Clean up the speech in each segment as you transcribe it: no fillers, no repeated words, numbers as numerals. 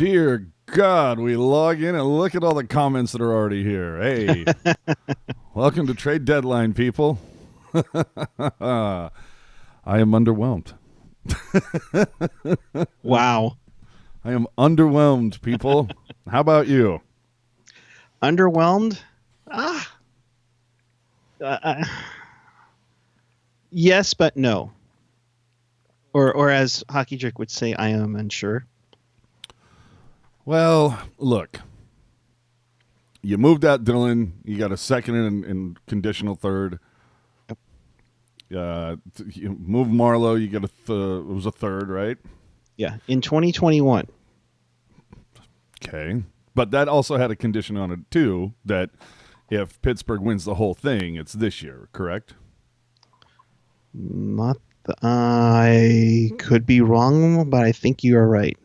Dear God, we log in and look at all the comments that are already here. Hey, welcome to Trade Deadline, people. I am underwhelmed. Wow. I am underwhelmed, people. How about you? Underwhelmed? Yes, but no. Or as Hockey Jerk would say, I am unsure. Well, look. You moved out Dylan. You got a second and conditional third. You moved Marlowe. You got it was a third, right? Yeah, in 2021. Okay. But that also had a condition on it, too, that if Pittsburgh wins the whole thing, it's this year, correct? I could be wrong, but I think you are right.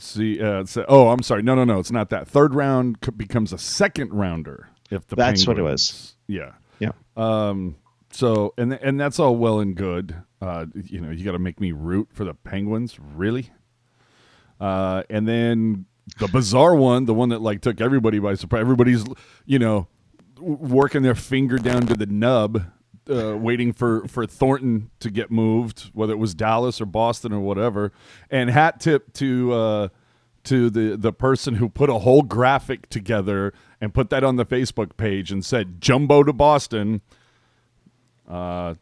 See, I'm sorry. No. It's not that. Third round becomes a second rounder if the That's Penguins, what it was. Yeah. Yeah. So, and that's all well and good. You got to make me root for the Penguins, really? And then the bizarre one, the one that like took everybody by surprise. Everybody's, working their finger down to the nub, waiting for Thornton to get moved, whether it was Dallas or Boston or whatever. And hat tip to the person who put a whole graphic together and put that on the Facebook page and said "Jumbo to Boston." When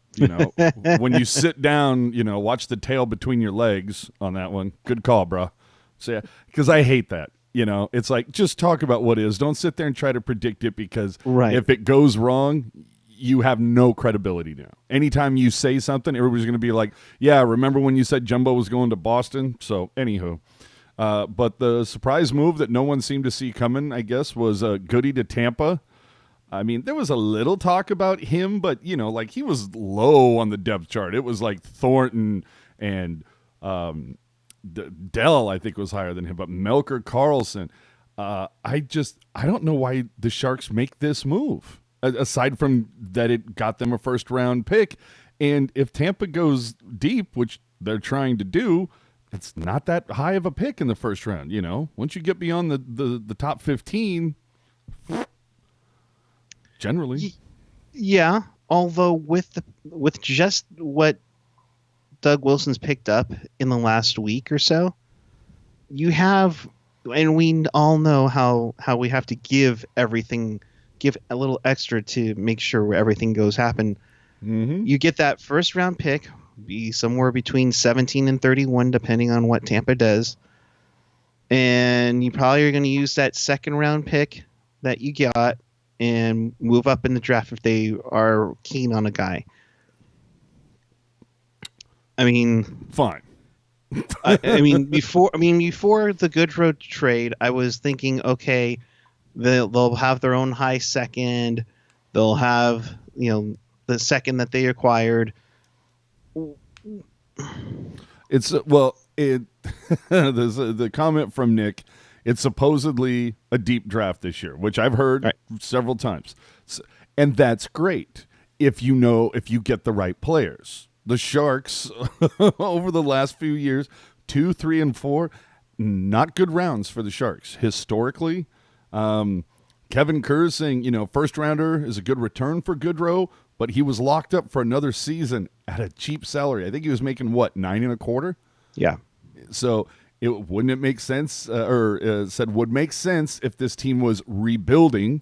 you sit down, watch the tail between your legs on that one. Good call, bro. So yeah, because I hate that. It's like, just talk about what is. Don't sit there and try to predict it, because if it goes wrong, you have no credibility now. Anytime you say something, everybody's going to be like, yeah, remember when you said Jumbo was going to Boston? So anywho, but the surprise move that no one seemed to see coming, I guess, was Goody to Tampa. I mean, there was a little talk about him, but, he was low on the depth chart. It was like Thornton and Dell, I think, was higher than him, but Melker, Carlsson. I don't know why the Sharks make this move, aside from that it got them a first-round pick. And if Tampa goes deep, which they're trying to do, it's not that high of a pick in the first round, Once you get beyond the top 15... Generally, yeah. Although with just what Doug Wilson's picked up in the last week or so, you have, and we all know how we have to give a little extra to make sure everything happen. Mm-hmm. You get that first round pick, be somewhere between 17 and 31, depending on what Tampa does, and you probably are going to use that second round pick that you got and move up in the draft if they are keen on a guy. I mean, fine. Before the Goodrow trade, I was thinking, okay, they'll have their own high second. They'll have, the second that they acquired. It's there's the comment from Nick. It's supposedly a deep draft this year, which I've heard several times. And that's great if you get the right players. The Sharks, over the last few years, 2, 3, and 4, not good rounds for the Sharks. Historically, Kevin Kerr saying, first rounder is a good return for Goodrow, but he was locked up for another season at a cheap salary. I think he was making, $9.25? Yeah. So... Wouldn't it make sense, said would make sense if this team was rebuilding,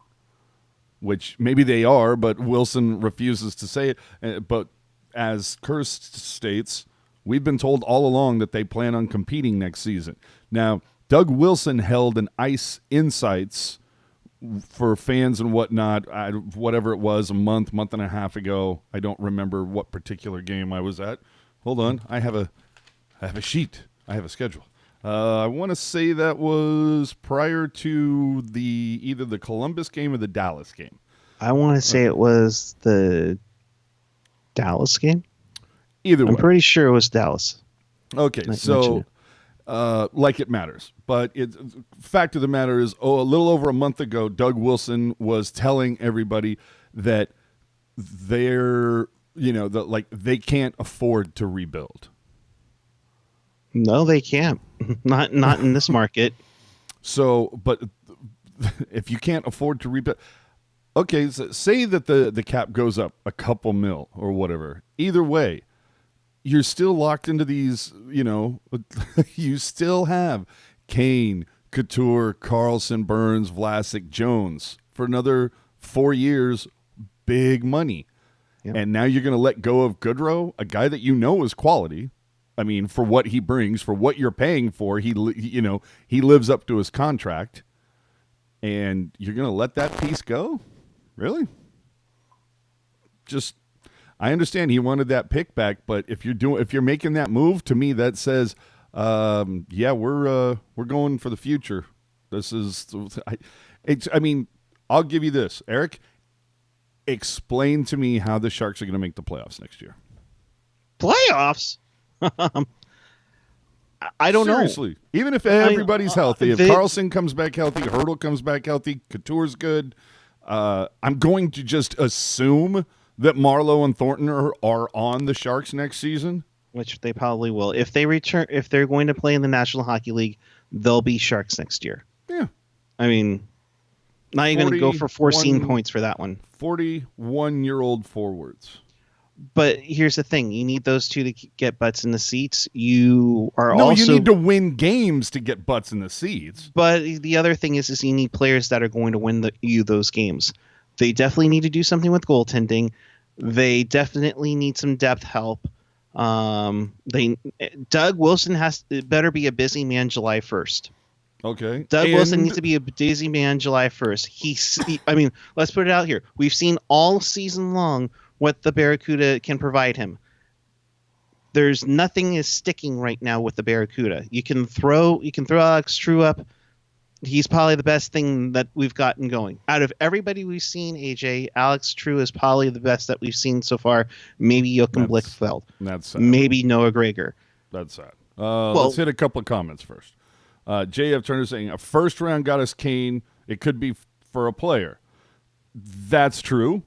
which maybe they are, but Wilson refuses to say it. But as Kerr states, we've been told all along that they plan on competing next season. Now, Doug Wilson held an Ice Insights for fans and whatnot, whatever it was, a month and a half ago. I don't remember what particular game I was at. Hold on. I have a sheet. I have a schedule. I want to say that was prior to either the Columbus game or the Dallas game. I want to say it was the Dallas game. Either way. I'm pretty sure it was Dallas. Okay, so like it matters. But fact of the matter is, a little over a month ago, Doug Wilson was telling everybody that they can't afford to rebuild. No, they can't. Not in this market. So, but if you can't afford to rebuild, okay, so say that the cap goes up a couple mil or whatever. Either way, you're still locked into these, you still have Kane, Couture, Carlson, Burns, Vlasic, Jones for another 4 years, big money. Yep. And now you're going to let go of Goodrow, a guy that is quality. I mean, for what he brings, for what you're paying for, he lives up to his contract. And you're going to let that piece go? Really? I understand he wanted that pick back, but if you're making that move, to me that says, yeah, we're going for the future. This is, I'll give you this, Erik. Explain to me how the Sharks are going to make the playoffs next year. Playoffs? I don't know. Seriously, even if everybody's healthy, if Carlson comes back healthy, Hurdle comes back healthy, Couture's good, I'm going to just assume that Marleau and Thornton are on the Sharks next season. Which they probably will. If they return, if they're going to play in the National Hockey League, they'll be Sharks next year. Yeah. I mean, not even going to go for 14 points for that one. 41-year-old forwards. But here's the thing. You need those two to get butts in the seats. You you need to win games to get butts in the seats. But the other thing is you need players that are going to win those games. They definitely need to do something with goaltending. They definitely need some depth help. Doug Wilson better be a busy man July 1st. Okay. Doug Wilson needs to be a busy man July 1st. Let's put it out here. We've seen all season long what the Barracuda can provide him. There's nothing is sticking right now with the Barracuda. You can throw Alex True up. He's probably the best thing that we've gotten going. Out of everybody we've seen, AJ, Alex True is probably the best that we've seen so far. Maybe Joachim Blichfeld. That's sad. Maybe Noah Gregor. That's sad. Let's hit a couple of comments first. JF Turner saying, a first round got us Kane. It could be for a player. That's true.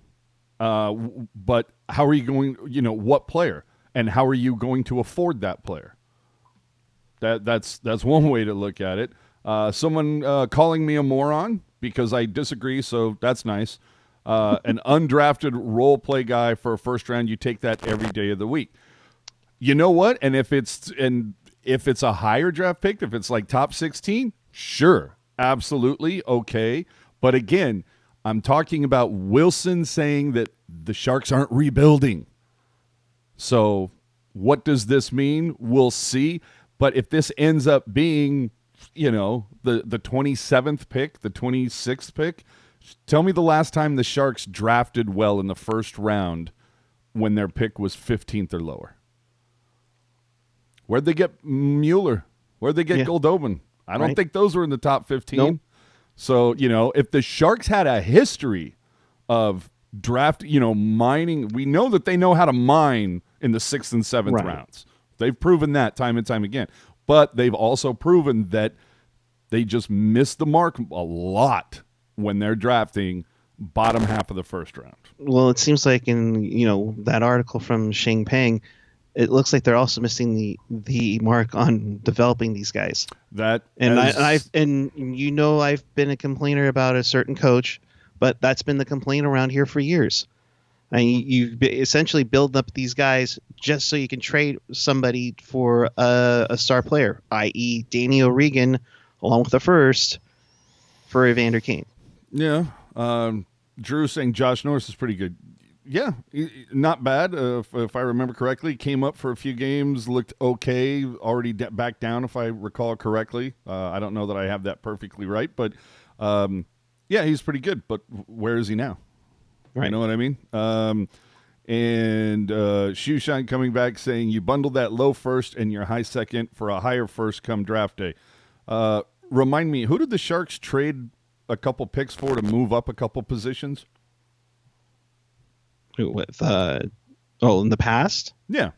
But how are you going, what player? And how are you going to afford that player? That's one way to look at it. Someone calling me a moron because I disagree, so that's nice. An undrafted role play guy for a first round, you take that every day of the week. You know what? And if it's a higher draft pick, if it's like top 16, sure, absolutely, okay. But again, I'm talking about Wilson saying that the Sharks aren't rebuilding. So what does this mean? We'll see. But if this ends up being, the 27th pick, the 26th pick, tell me the last time the Sharks drafted well in the first round when their pick was 15th or lower. Where'd they get Mueller? Where'd they get Goldobin? I don't think those were in the top 15. Nope. So, if the Sharks had a history of draft, mining, we know that they know how to mine in the 6th and 7th rounds. They've proven that time and time again. But they've also proven that they just miss the mark a lot when they're drafting bottom half of the first round. Well, it seems like in, that article from Sheng Peng, it looks like they're also missing the mark on developing these guys. I've been a complainer about a certain coach, but that's been the complaint around here for years. You essentially build up these guys just so you can trade somebody for a star player, i.e. Danny O'Regan, along with the first, for Evander Kane. Yeah. Drew saying Josh Norris is pretty good. Yeah, not bad. If I remember correctly, came up for a few games, looked okay, already back down if I recall correctly. I don't know that I have that perfectly right, but yeah, he's pretty good. But where is he now? Right. You know what I mean? And Shoeshine coming back saying you bundled that low first and your high second for a higher first come draft day. Remind me, who did the Sharks trade a couple picks for to move up a couple positions? With in the past? Yeah.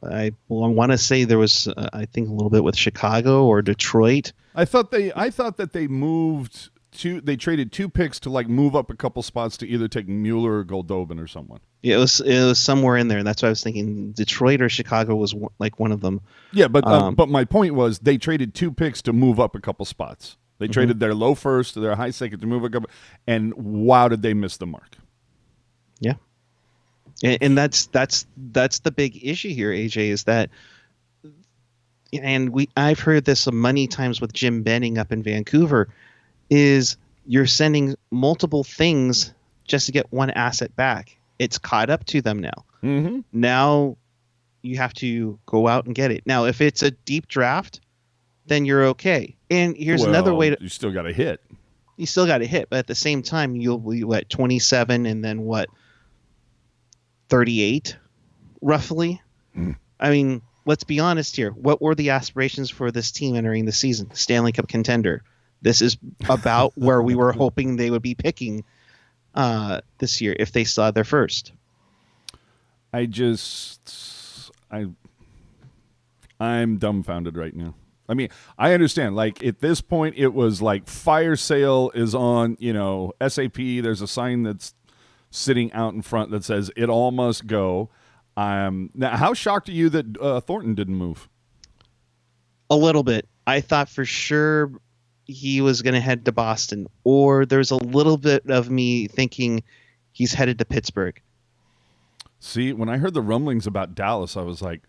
I want to say there was I think a little bit with Chicago or Detroit. I thought that they moved they traded 2 picks to move up a couple spots to either take Mueller or Goldobin or someone. It was somewhere in there. That's why I was thinking Detroit or Chicago was like one of them. Yeah, but my point was they traded 2 picks to move up a couple spots. They traded their low first to their high second to move a couple, and wow, did they miss the mark? Yeah, and that's the big issue here, AJ, is that, and I've heard this many times with Jim Benning up in Vancouver, is you're sending multiple things just to get one asset back. It's caught up to them now. Mm-hmm. Now you have to go out and get it. Now, if it's a deep draft, then you're okay. And here's another way to. You still got to hit. You still got to hit, but at the same time, you'll be 27 and then 38, roughly. I mean, let's be honest here. What were the aspirations for this team entering the season? Stanley Cup contender. This is about where we were hoping they would be picking this year if they saw their first. I'm dumbfounded right now. I mean, I understand. Like, at this point, it was like fire sale is on, SAP. There's a sign that's sitting out in front that says it all must go. Now, how shocked are you that Thornton didn't move? A little bit. I thought for sure he was going to head to Boston, or there's a little bit of me thinking he's headed to Pittsburgh. See, when I heard the rumblings about Dallas, I was like,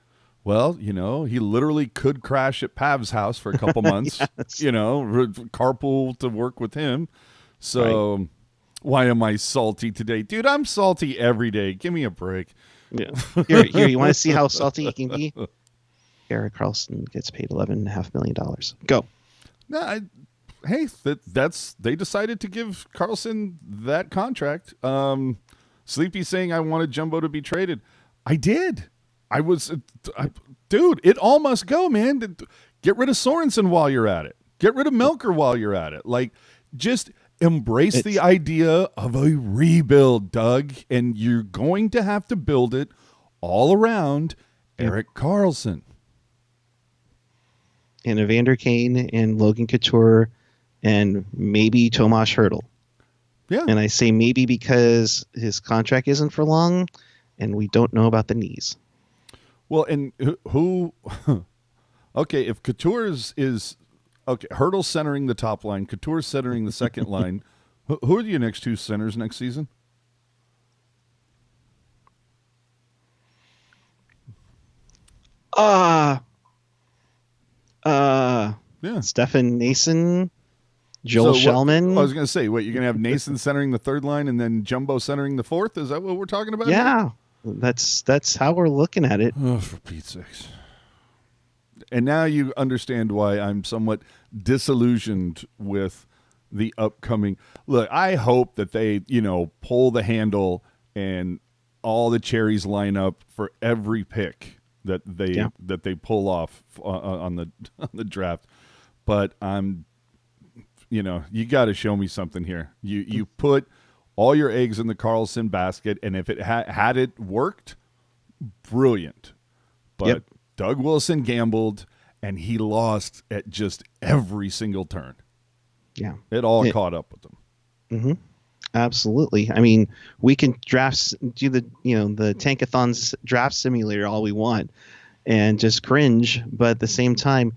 well, he literally could crash at Pav's house for a couple months, Yes. Carpool to work with him. So right. Why am I salty today? Dude, I'm salty every day. Give me a break. Yeah. Here, you want to see how salty you can be? Erik Carlsson gets paid $11.5 million. Go. No, they decided to give Carlsson that contract. Sleepy saying I wanted Jumbo to be traded. I did. Dude, it all must go, man. Get rid of Sorenson while you're at it. Get rid of Melker while you're at it. Like, just embrace the idea of a rebuild, Doug, and you're going to have to build it all around Erik Carlsson. And Evander Kane and Logan Couture and maybe Tomas Hertl. Yeah. And I say maybe because his contract isn't for long and we don't know about the knees. Well, and who okay, if Couture is okay, Hertl centering the top line, Couture centering the second line, who are your next 2 centers next season? Stefan Nason, Joel Shellman. I was going to say, what, you're going to have Nason centering the third line and then Jumbo centering the fourth? Is that what we're talking about? Yeah, that's how we're looking at it. Oh, for Pete's sakes. And now you understand why I'm somewhat disillusioned with the upcoming. Look, I hope that they, pull the handle and all the cherries line up for every pick that they pull off on the draft. But I'm, you got to show me something here. You put all your eggs in the Carlsson basket, and if it had it worked, brilliant. But Doug Wilson gambled, and he lost at just every single turn. Yeah, it all caught up with him. Mm-hmm. Absolutely. I mean, we can do the Tankathon's draft simulator all we want, and just cringe. But at the same time,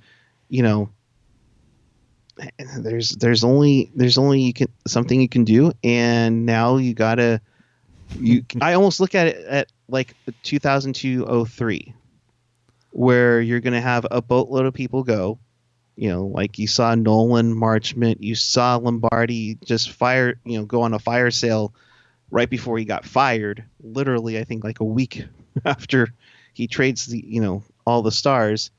there's only something you can do, and now you gotta. I almost look at it at like 2002-03, where you're gonna have a boatload of people go. Like you saw Nolan Marchment, you saw Lombardi just go on a fire sale right before he got fired. Literally, I think like a week after he trades all the stars.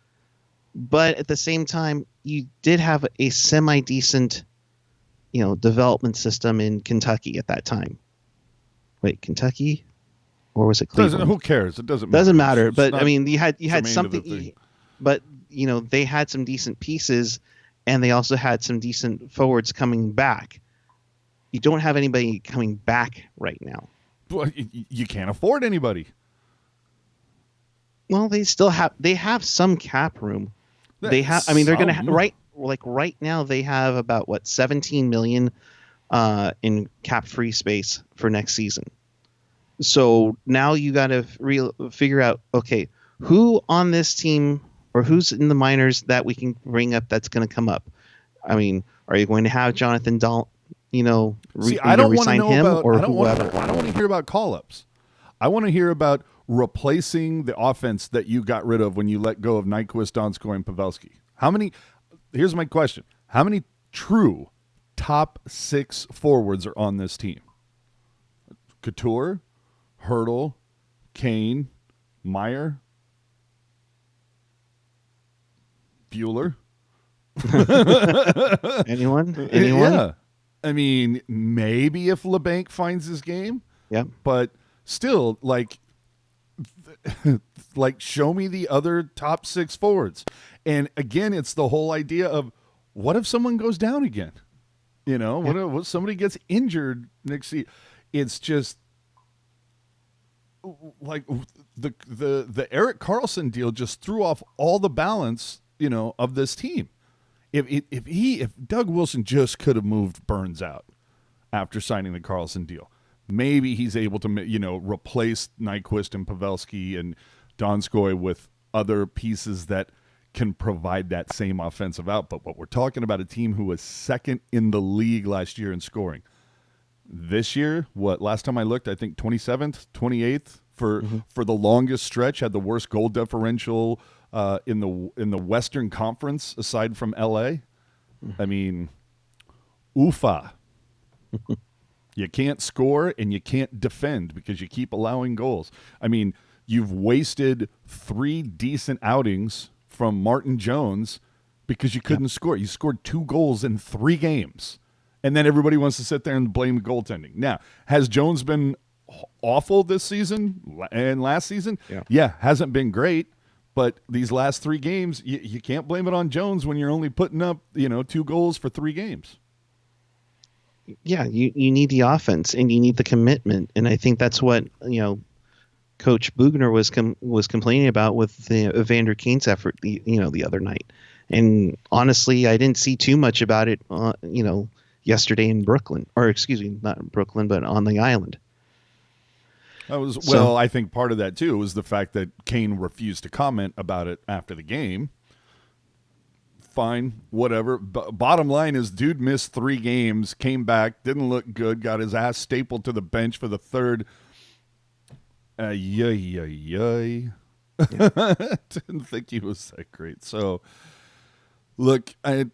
But at the same time, you did have a semi-decent, development system in Kentucky at that time. Wait, Kentucky, or was it Cleveland? Who cares? It doesn't matter. But I mean, you had something. But they had some decent pieces, and they also had some decent forwards coming back. You don't have anybody coming back right now. Well, you can't afford anybody. Well, they have some cap room. They have. I mean, they're going to right now they have about 17 million in cap free space for next season. So now you got to figure out, okay, who on this team or who's in the minors that we can bring up that's going to come up. I mean, are you going to have Jonathan Dahl, See, are you going to resign him or I don't want whoever? to hear about call-ups. I want to hear about replacing the offense that you got rid of when you let go of Nyquist, Donskoy, and Pavelski. Here's my question. How many true top 6 forwards are on this team? Couture, Hurdle, Kane, Meyer, Bueller. Anyone? Yeah. I mean, maybe if LeBanc finds his game. Yeah. But still, like show me the other top 6 forwards. And again, it's the whole idea of what if someone goes down again? What if somebody gets injured next season? It's just like the Erik Carlsson deal just threw off all the balance, of this team. If Doug Wilson just could have moved Burns out after signing the Carlsson deal, maybe he's able to, replace Nyquist and Pavelski and Donskoy with other pieces that can provide that same offensive output. But we're talking about a team who was second in the league last year in scoring. This year, last time I looked, I think 27th, 28th for the longest stretch, had the worst goal differential in the Western Conference aside from LA. I mean, oofa. You can't score and you can't defend because you keep allowing goals. I mean, you've wasted 3 decent outings from Martin Jones because you couldn't score. You scored 2 goals in 3 games. And then everybody wants to sit there and blame the goaltending. Now, has Jones been awful this season and last season? Yeah, hasn't been great. But these last 3 games, you can't blame it on Jones when you're only putting up, 2 goals for 3 games. Yeah, you need the offense and you need the commitment. And I think that's what, Coach Bugner was complaining about with the Evander Kane's effort, the other night. And honestly, I didn't see too much about it, yesterday in Brooklyn, or excuse me, not Brooklyn, but on the island. I think part of that too was the fact that Kane refused to comment about it after the game. Fine, whatever. Bottom line is, dude missed 3 games, came back, didn't look good, got his ass stapled to the bench for the third. Didn't think he was that great. So, look, I'm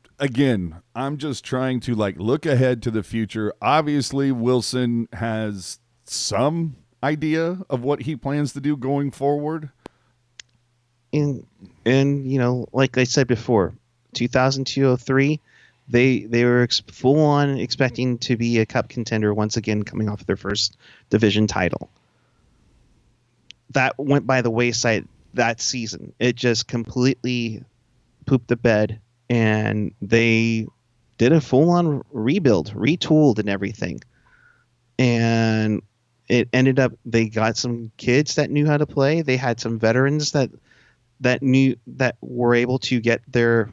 just trying to look ahead to the future. Obviously, Wilson has some idea of what he plans to do going forward. And like I said before, 2002-03, they were full on expecting to be a cup contender once again, coming off their first division title. That went by the wayside that season. It just completely pooped the bed, and they did a full on rebuild, retooled and everything. And it ended up, they got some kids that knew how to play. They had some veterans that were able to get their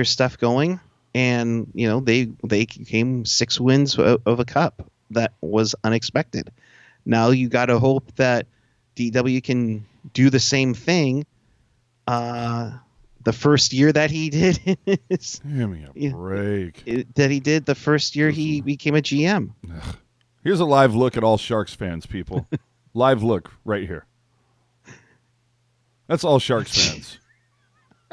stuff going, and they came 6 wins of a cup. That was unexpected. Now you got to hope that DW can do the same thing. The first year that he did, give me a break. That he did the first year he became a GM. Here's a live look at all Sharks fans, people. Live look right here. That's all Sharks fans.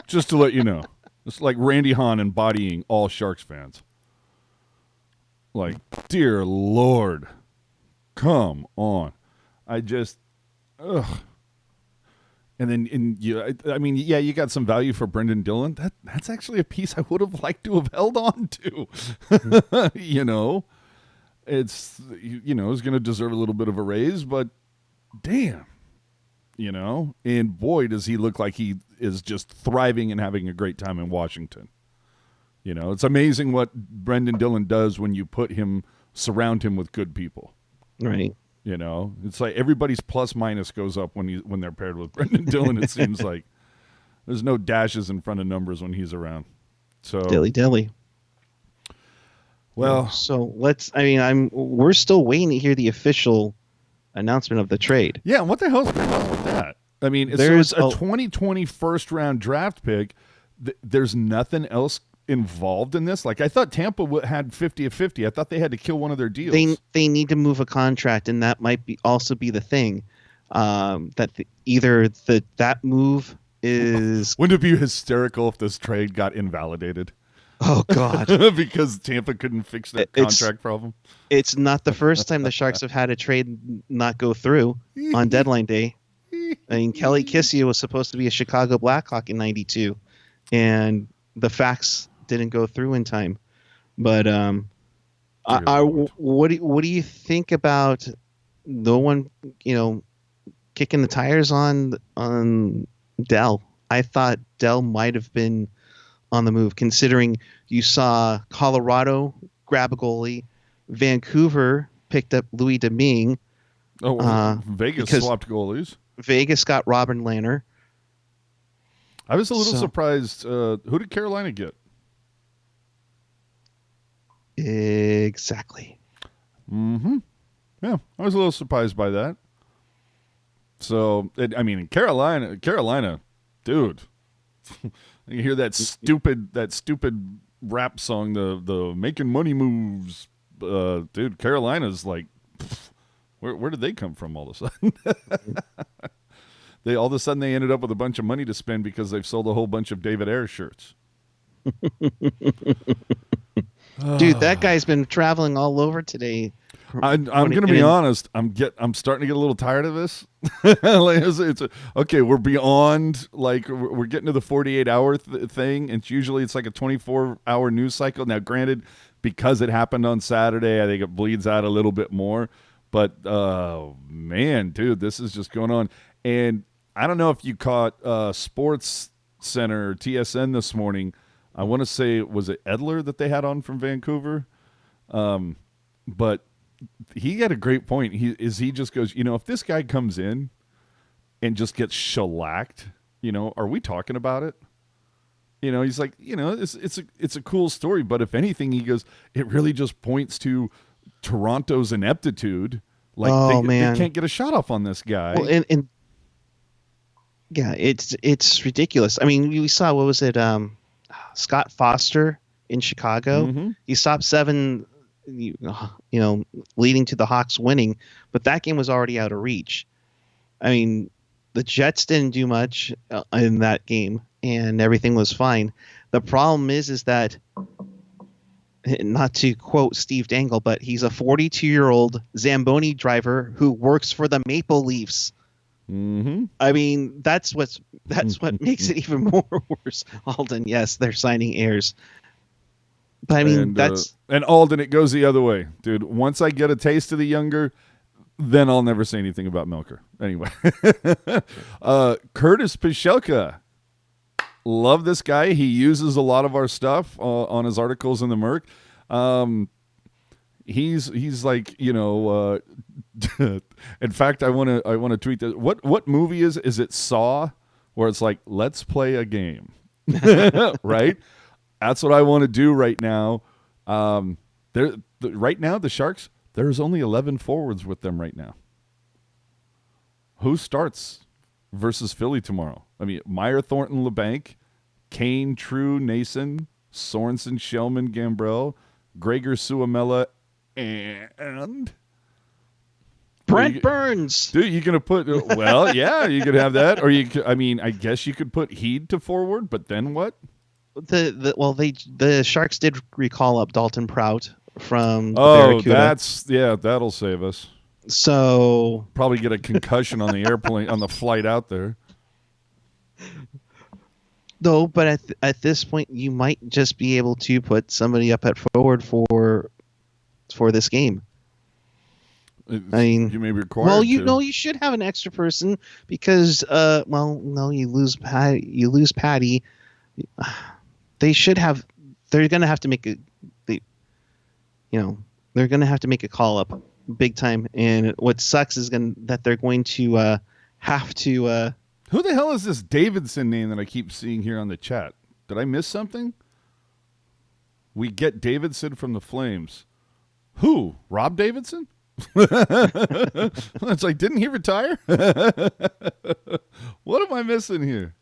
Just to let you know. It's like Randy Hahn embodying all Sharks fans. Like, dear Lord. Come on. Ugh. And then, you got some value for Brendan Dillon. That's actually a piece I would have liked to have held on to. It's, is going to deserve a little bit of a raise, but damn. And boy, does he look like he is just thriving and having a great time in Washington. It's amazing what Brendan Dillon does when you surround him with good people. Right. It's like everybody's plus minus goes up when they're paired with Brendan Dillon. It seems like there's no dashes in front of numbers when he's around. So dilly. Well, so we're still waiting to hear the official announcement of the trade. Yeah, what the hell's going on with that? I mean, There's so it's a 2020 first-round draft pick. There's nothing else involved in this. Like, I thought Tampa had 50-50. I thought they had to kill one of their deals. They need to move a contract, and that might also be the thing. That move is. Wouldn't it be hysterical if this trade got invalidated? Oh God! Because Tampa couldn't fix that contract problem. It's not the first time the Sharks have had a trade not go through on deadline day. I mean, Kelly Kissia was supposed to be a Chicago Blackhawk in '92, and the fax didn't go through in time. But what do you think about no one, kicking the tires on Dell? I thought Dell might have been on the move, considering you saw Colorado grab a goalie, Vancouver picked up Louis Domingue. Vegas swapped goalies. Vegas got Robin Lehner. I was a little surprised. Who did Carolina get? Exactly. Mm-hmm. Yeah, I was a little surprised by that. So, in Carolina, dude, you hear that stupid rap song, the making money moves, dude. Carolina's like, where did they come from all of a sudden? All of a sudden they ended up with a bunch of money to spend because they've sold a whole bunch of David Ayres shirts. Dude, that guy's been traveling all over today. I'm going to be honest. I'm starting to get a little tired of this. Okay. We're beyond, like, we're getting to the 48-hour thing, and it's like a 24-hour news cycle. Now, granted, because it happened on Saturday, I think it bleeds out a little bit more. But man, dude, this is just going on. And I don't know if you caught Sports Center or TSN this morning. I want to say, was it Edler that they had on from Vancouver? But he had a great point. He just goes, if this guy comes in and just gets shellacked, are we talking about it? He's like, it's a cool story, but if anything, he goes, it really just points to Toronto's ineptitude. Like, they can't get a shot off on this guy. Well, and yeah, it's ridiculous. I mean, we saw, what was it? Scott Foster in Chicago. Mm-hmm. He stopped 7, leading to the Hawks winning, but that game was already out of reach. I mean, the Jets didn't do much in that game, and everything was fine. The problem is that, not to quote Steve Dangle, but he's a 42-year-old Zamboni driver who works for the Maple Leafs. Mm-hmm. I mean, that's what makes it even more worse. Alden, yes, they're signing Ayres. But I mean, and Alden, it goes the other way, dude. Once I get a taste of the younger, then I'll never say anything about Melker. Anyway, Curtis Pichelka, love this guy. He uses a lot of our stuff on his articles in the Merc. He's like, in fact, I want to tweet that. What movie is it? Saw, where it's like, let's play a game, right? That's what I want to do right now. Right now, the Sharks, there's only 11 forwards with them right now. Who starts versus Philly tomorrow? I mean, Meyer, Thornton, LeBanc, Kane, True, Nason, Sorenson, Shellman, Gambrell, Gregor, Suomela, and Brent Burns. Dude, you gonna put? Well, yeah, you could have that, or I guess you could put Heed to forward, but then what? The Sharks did recall up Dalton Prout from Barracuda. That'll save us. So probably get a concussion on the airplane on the flight out there. No, but at this point, you might just be able to put somebody up at forward for this game. I mean, you may be required. Well, you should have an extra person because, you lose Patty. They should have. They're going to have to make they're going to have to make a call up big time. And what sucks is that they're going to have to. Who the hell is this Davidson name that I keep seeing here on the chat? Did I miss something? We get Davidson from the Flames. Who? Rob Davidson? It's like, didn't he retire? What am I missing here?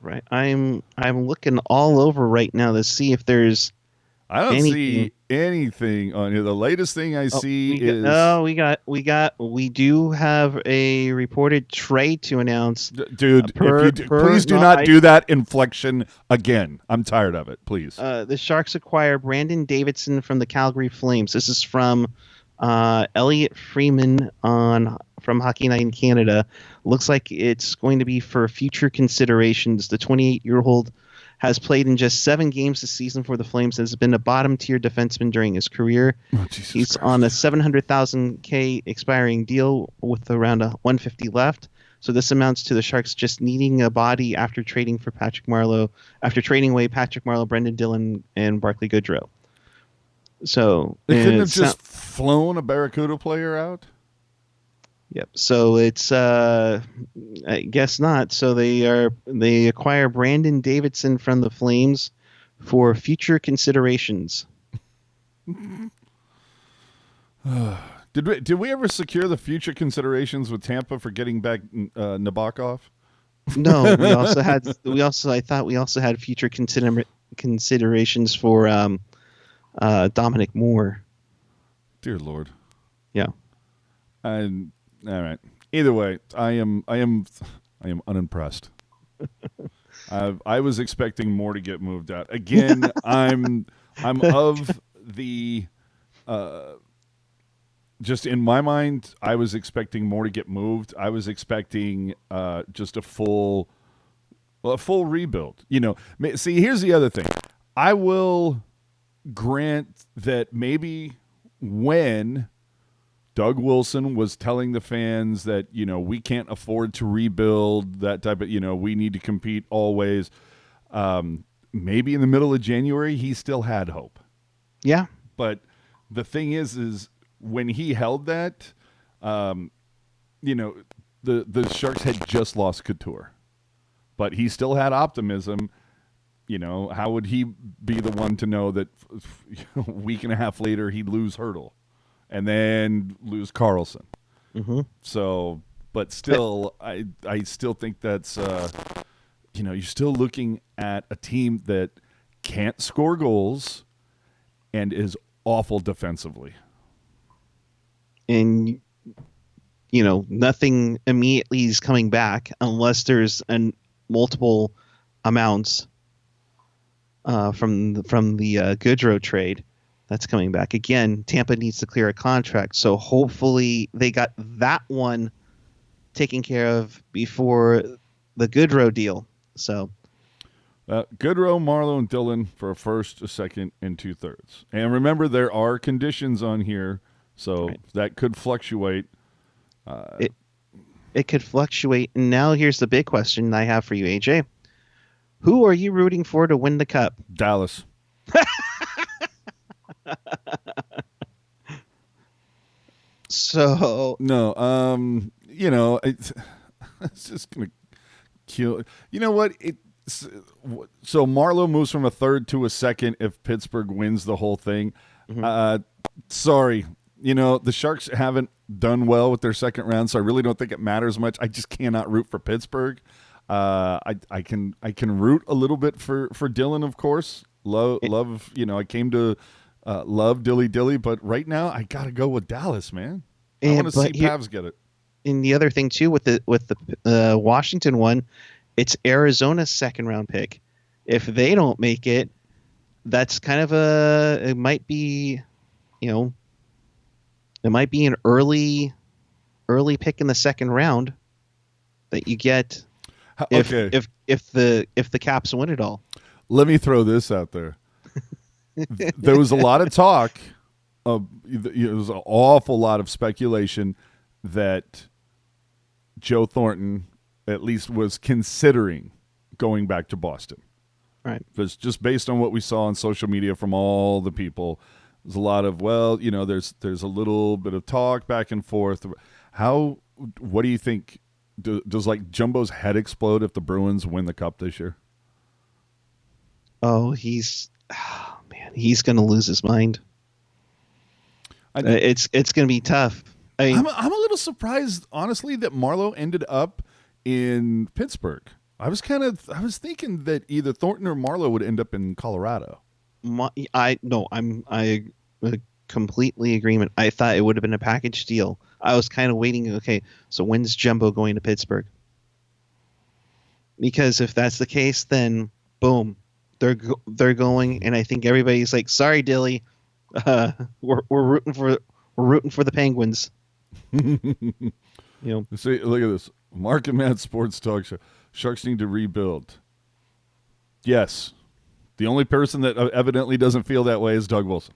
Right. I'm looking all over right now to see if there's I don't anything. see anything on here. The latest thing I Oh, see we got. is, Oh, we do have a reported trade to announce. dude, if you please do No, not do that inflection again. I'm tired of it. Please. the Sharks acquire Brandon Davidson from the Calgary Flames. This is from Elliot Freeman on from Hockey Night in Canada. Looks like it's going to be for future considerations. The 28-year-old has played in just 7 games this season for the Flames and has been a bottom-tier defenseman during his career. Oh, Jesus He's Christ. on a $700,000 expiring deal with around a 150 left. So this amounts to the Sharks just needing a body after trading for Patrick Marleau, after trading away Patrick Marleau, Brendan Dillon, and Barclay Goodrow. So They couldn't have it's just flown a Barracuda player out? yep. So it's I guess not. So they acquire Brandon Davidson from the Flames for future considerations. Did we ever secure the future considerations with Tampa for getting back Nabokov? No, I thought we also had future considerations for Dominic Moore. Dear Lord. Yeah. And all right. Either way, I am unimpressed. I was expecting more to get moved out. Again, I'm of the just in my mind, I was expecting more to get moved. I was expecting just a full rebuild. You know, see, here's the other thing. I will grant that maybe when Doug Wilson was telling the fans that, you know, we can't afford to rebuild, that type of, you know, we need to compete always. Maybe in the middle of January, he still had hope. Yeah. But the thing is when he held that, you know, the Sharks had just lost Couture, but he still had optimism. You know, how would he be the one to know that a week and a half later he'd lose Hurdle and then lose Carlsson? Mm-hmm. So, but still, I still think that's, you know, you're still looking at a team that can't score goals and is awful defensively. And you know, nothing immediately is coming back unless there's multiple amounts from the Goodrow trade that's coming back. Again, Tampa needs to clear a contract, so hopefully they got that one taken care of before the Goodrow deal. So Goodrow, Marleau, and Dillon for a first, a second, and 2/3. And remember, there are conditions on here, so right. that could fluctuate. It could fluctuate. And now here's the big question I have for you, AJ. Who are you rooting for to win the cup? Dallas. So No, you know, it's just gonna kill. You know what? So Marleau moves from a third to a second if Pittsburgh wins the whole thing. mm-hmm. Sorry, you know the Sharks haven't done well with their second round, so I really don't think it matters much. I just cannot root for Pittsburgh. I can root a little bit for Dillon, of course. Love, you know, I came to love Dilly, but right now I got to go with Dallas, man. I want to see Pavs get it. And the other thing too with the Washington one, it's Arizona's second round pick. If they don't make it, that's kind of it might be, you know, it might be an early pick in the second round that you get if the Caps win it all. Let me throw this out there. There was a lot of talk. There was an awful lot of speculation that Joe Thornton at least was considering going back to Boston. Right. Because just based on what we saw on social media from all the people, there's a lot of, well, you know, there's a little bit of talk back and forth. What do you think? Does like Jumbo's head explode if the Bruins win the Cup this year? Oh, he's going to lose his mind. It's going to be tough. I'm a little surprised, honestly, that Marlowe ended up in Pittsburgh. I was thinking that either Thornton or Marlowe would end up in Colorado. I completely agreement. I thought it would have been a package deal. I was kind of waiting. Okay, so when's Jumbo going to Pittsburgh? Because if that's the case, then boom, they're going, and I think everybody's like, "Sorry, Dilly, we're rooting for the Penguins." See, look at this. Mark and Matt Sports Talk Show. Sharks need to rebuild. Yes. The only person that evidently doesn't feel that way is Doug Wilson.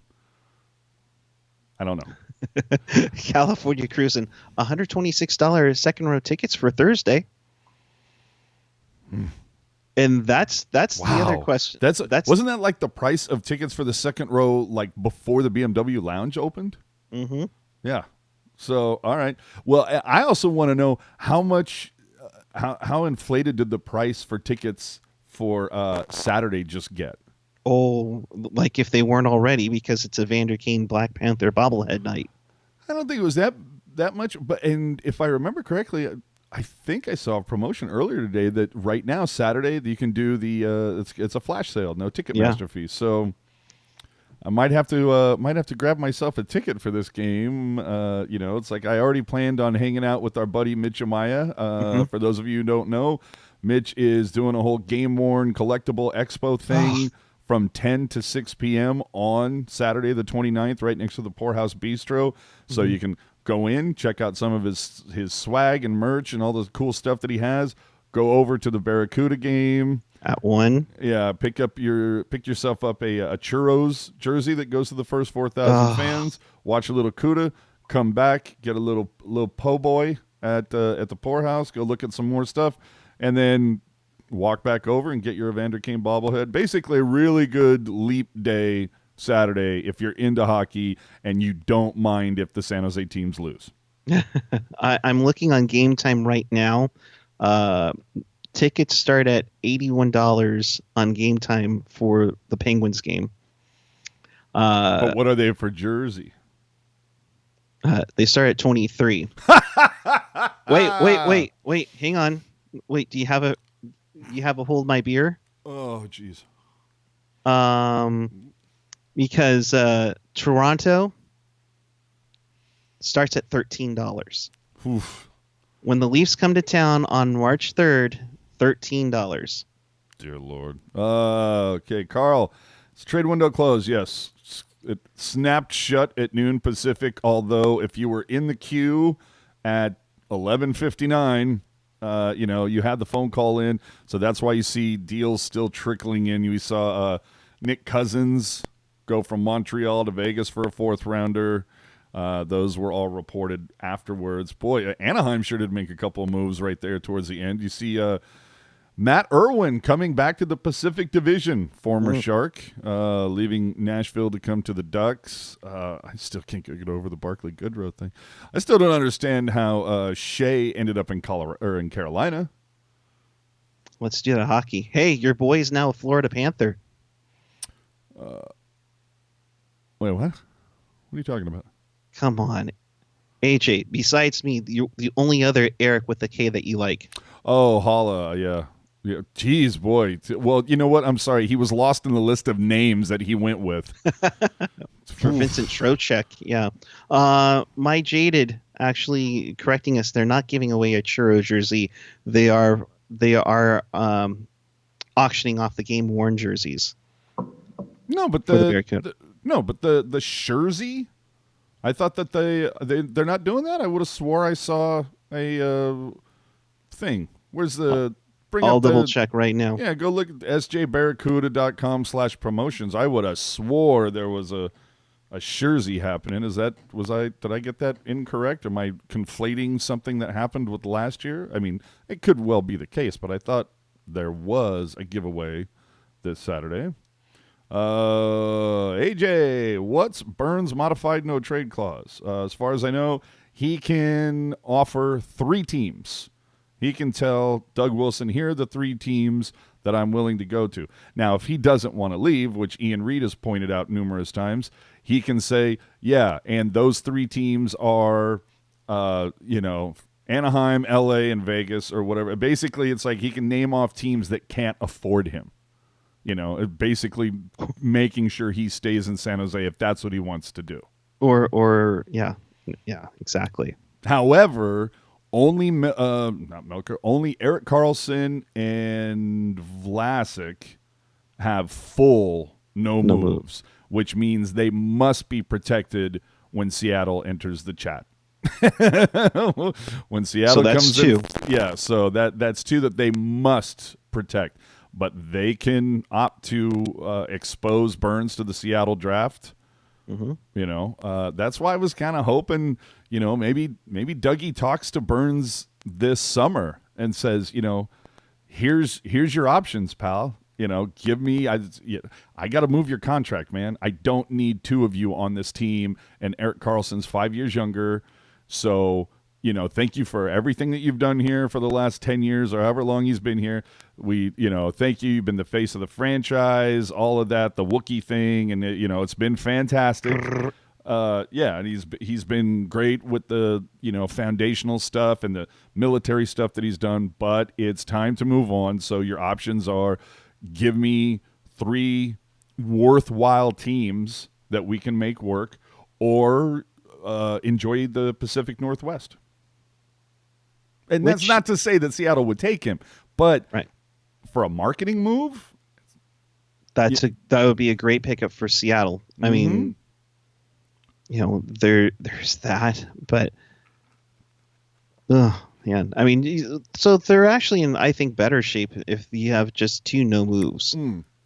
I don't know. California Cruising, $126 second row tickets for Thursday. And that's the other question. That's wasn't that like the price of tickets for the second row, like before the BMW Lounge opened? Mm-hmm. Yeah. So, all right. Well, I also want to know how much, how inflated did the price for tickets for Saturday just get? Oh, like if they weren't already, because it's a Vander Kane Black Panther bobblehead night. I don't think it was that much, and if I remember correctly, I think I saw a promotion earlier today that right now Saturday you can do the it's a flash sale, no Ticketmaster fee. So I might have to grab myself a ticket for this game. It's like I already planned on hanging out with our buddy Mitch Amaya. For those of you who don't know, Mitch is doing a whole game worn collectible expo thing from 10 to 6 p.m. on Saturday the 29th, right next to the Poorhouse Bistro. So you can go in, check out some of his swag and merch and all the cool stuff that he has. Go over to the Barracuda game at 1. Yeah, pick yourself up a Churros jersey that goes to the first 4,000 fans. Watch a little Cuda, come back, get a little po' boy at the Poorhouse. Go look at some more stuff, and then walk back over and get your Evander Kane bobblehead. Basically, a really good leap day Saturday if you're into hockey and you don't mind if the San Jose teams lose. I'm looking on Game Time right now. Tickets start at $81 on Game Time for the Penguins game. But what are they for jersey? They start at $23. Wait. Hang on. Wait, do you have a hold my beer? Oh, jeez. Because Toronto starts at $13. Oof. When the Leafs come to town on March 3rd, $13. Dear Lord. Okay, Carl. It's trade window closed. Yes, it snapped shut at noon Pacific. Although if you were in the queue at 11:59. You had the phone call in, so that's why you see deals still trickling in. You saw Nick Cousins go from Montreal to Vegas for a 4th rounder. Those were all reported afterwards. Boy, Anaheim sure did make a couple of moves right there towards the end. You see Matt Irwin coming back to the Pacific Division, former Shark, leaving Nashville to come to the Ducks. I still can't get over the Barclay Goodrow thing. I still don't understand how Shea ended up in Carolina. Let's do the hockey. Hey, your boy is now a Florida Panther. Wait, what? What are you talking about? Come on. AJ, besides me, the only other Erik with a K that you like. Oh, Holla, yeah. Yeah, geez, boy. Well, you know what? I'm sorry. He was lost in the list of names that he went with. For Vincent Trocheck, yeah. My Jaded actually correcting us. They're not giving away a Churro jersey. They are auctioning off the game worn jerseys. No, but the jersey. I thought that they're not doing that. I would have swore I saw a thing. Where's the? I'll double check right now. Yeah, go look at sjbarracuda.com/promotions. I would have swore there was a jersey happening. Did I get that incorrect? Am I conflating something that happened with last year? I mean, it could well be the case, but I thought there was a giveaway this Saturday. AJ, what's Burns' modified no trade clause? As far as I know, he can offer 3 teams. He can tell Doug Wilson, here are the 3 teams that I'm willing to go to. Now, if he doesn't want to leave, which Ian Reed has pointed out numerous times, he can say, yeah, and those three teams are, Anaheim, LA, and Vegas or whatever. Basically, it's like he can name off teams that can't afford him. Basically making sure he stays in San Jose if that's what he wants to do. Or yeah, exactly. However, only only Erik Carlsson and Vlasic have full no moves, which means they must be protected when Seattle enters the chat. When Seattle comes two. in, so that's two that they must protect. But they can opt to expose Burns to the Seattle draft. Mm-hmm. That's why I was kind of hoping, maybe Dougie talks to Burns this summer and says, here's your options, pal. Give me, I got to move your contract, man. I don't need two of you on this team, and Erik Carlsson's 5 years younger. So, thank you for everything that you've done here for the last 10 years or however long he's been here. Thank you. You've been the face of the franchise, all of that, the Wookiee thing, and it's been fantastic. And he's been great with the, foundational stuff and the military stuff that he's done, but it's time to move on. So your options are give me 3 worthwhile teams that we can make work, or enjoy the Pacific Northwest. And that's not to say that Seattle would take him, but for a marketing move, that would be a great pickup for Seattle. I mean, there's that, but I mean, so they're actually in, I think, better shape if you have just 2 no moves.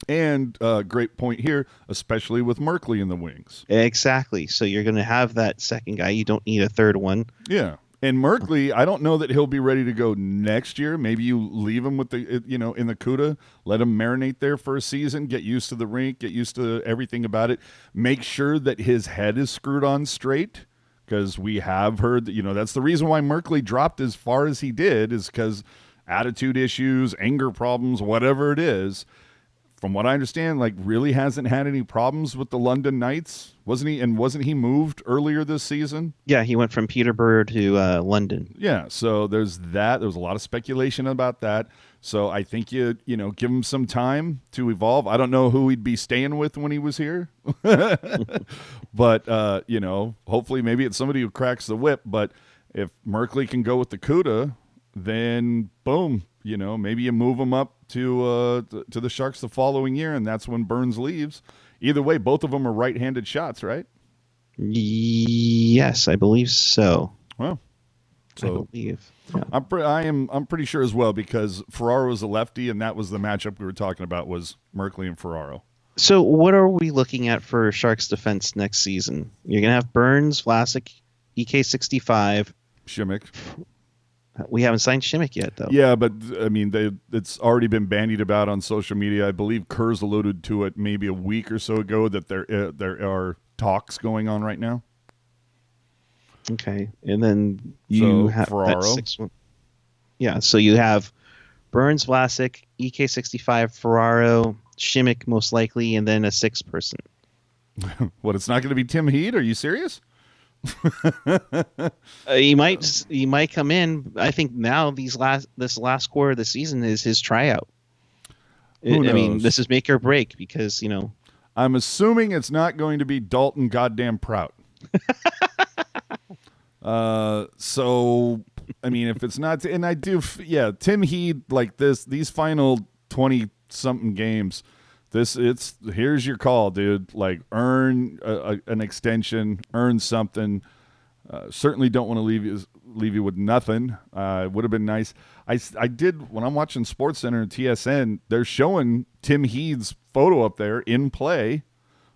And great point here, especially with Merkley in the wings. Exactly. So you're going to have that second guy. You don't need a third one. Yeah. And Merkley, I don't know that he'll be ready to go next year. Maybe you leave him with the, in the CUDA, let him marinate there for a season, get used to the rink, get used to everything about it. Make sure that his head is screwed on straight, because we have heard that, that's the reason why Merkley dropped as far as he did, is because attitude issues, anger problems, whatever it is. From what I understand, really hasn't had any problems with the London Knights, wasn't he? And wasn't he moved earlier this season? Yeah, he went from Peterborough to London. Yeah, so there's that. There was a lot of speculation about that. So I think you give him some time to evolve. I don't know who he'd be staying with when he was here, but hopefully maybe it's somebody who cracks the whip. But if Merkley can go with the CUDA, then boom. Maybe you move him up to the Sharks the following year, and that's when Burns leaves. Either way, both of them are right-handed shots, right? Yes, I believe so. Well, so I believe. Yeah. I'm pretty sure as well, because Ferraro is a lefty, and that was the matchup we were talking about, was Merkley and Ferraro. So what are we looking at for Sharks defense next season? You're gonna have Burns, Vlasic, EK65, Šimik. We haven't signed Šimik yet, though. Yeah, but I mean, it's already been bandied about on social media. I believe Kerr's alluded to it maybe a week or so ago that there are talks going on right now. Okay, and then you have Ferraro. that 6-1. Yeah, so you have Burns, Vlasic, EK65, Ferraro, Šimik most likely, and then a 6th person. What? It's not going to be Tim Heed? Are you serious? He might come in. I think now this last quarter of the season is his tryout. Who knows? I mean, this is make or break, because I'm assuming it's not going to be Dalton goddamn Prout. So I mean, if it's not, and I do, Tim Heed, these final 20 something games. Here's your call, dude. Earn an extension, earn something. Certainly don't want to leave you with nothing. It would have been nice. I did, when I'm watching SportsCenter and TSN, they're showing Tim Heed's photo up there in play.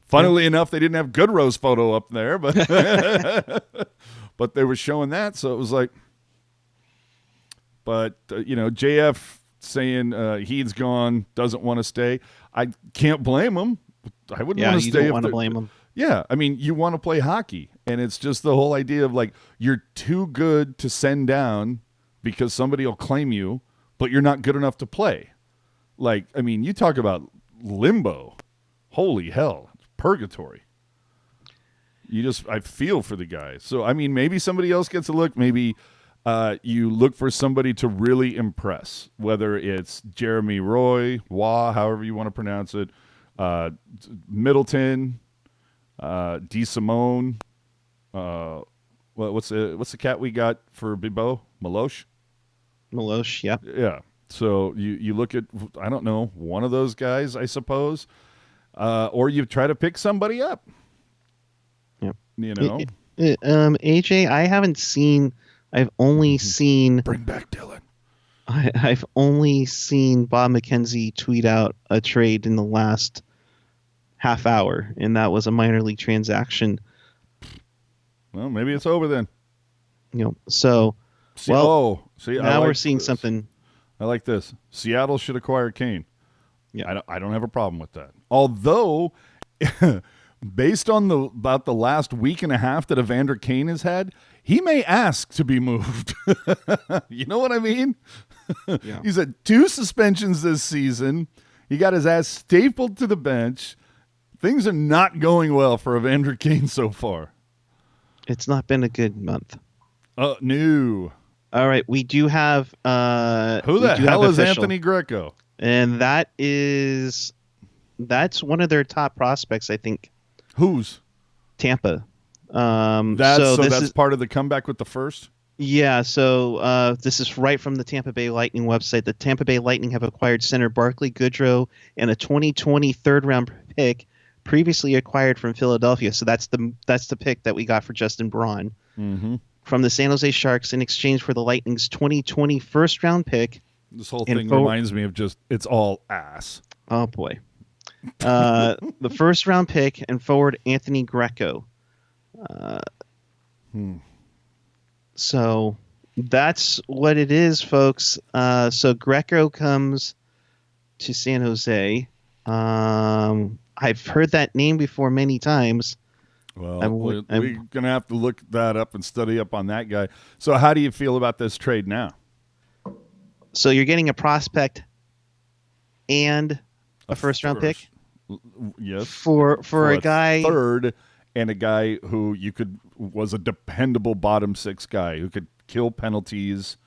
Funnily enough, they didn't have Goodrow's photo up there, but but they were showing that, so it was like. But JF saying Heed's gone, doesn't want to stay. I can't blame him. I wouldn't want to stay. You don't want to blame him. Yeah, I mean, you want to play hockey, and it's just the whole idea of you're too good to send down because somebody will claim you, but you're not good enough to play. I mean, you talk about limbo. Holy hell, purgatory. I feel for the guy. So, I mean, maybe somebody else gets a look. Maybe you look for somebody to really impress, whether it's Jeremy Roy, however you want to pronounce it, Middleton, DeSimone. What's the cat we got for Bibo? Milosh? Milosh, yeah. Yeah. So you look at, I don't know, one of those guys, I suppose, or you try to pick somebody up. Yep. You know, AJ, I've only seen. Bring back Dylan. I've only seen Bob McKenzie tweet out a trade in the last half hour, and that was a minor league transaction. Well, maybe it's over then. So now we're seeing something. I like this. Seattle should acquire Kane. Yeah, I don't have a problem with that. Although, based on about the last week and a half that Evander Kane has had, he may ask to be moved. You know what I mean? Yeah. He's had 2 suspensions this season. He got his ass stapled to the bench. Things are not going well for Evander Kane so far. It's not been a good month. No. All right, we do have. Who the hell is Anthony Greco? And that's one of their top prospects, I think. Whose? Tampa. That's part of the comeback with the first? Yeah, so this is right from the Tampa Bay Lightning website. The Tampa Bay Lightning have acquired center Barclay Goodrow and a 2020 third-round pick previously acquired from Philadelphia. So that's the pick that we got for Justin Braun. Mm-hmm. From the San Jose Sharks in exchange for the Lightning's 2020 first-round pick. This whole thing reminds me of it's all ass. Oh, boy. The first-round pick and forward Anthony Greco. So that's what it is, folks. So Greco comes to San Jose. I've heard that name before many times. Well, we're going to have to look that up and study up on that guy. So how do you feel about this trade now? So you're getting a prospect and a first-round pick? Yes. For a guy... third, and a guy who was a dependable bottom 6 guy who could kill penalties.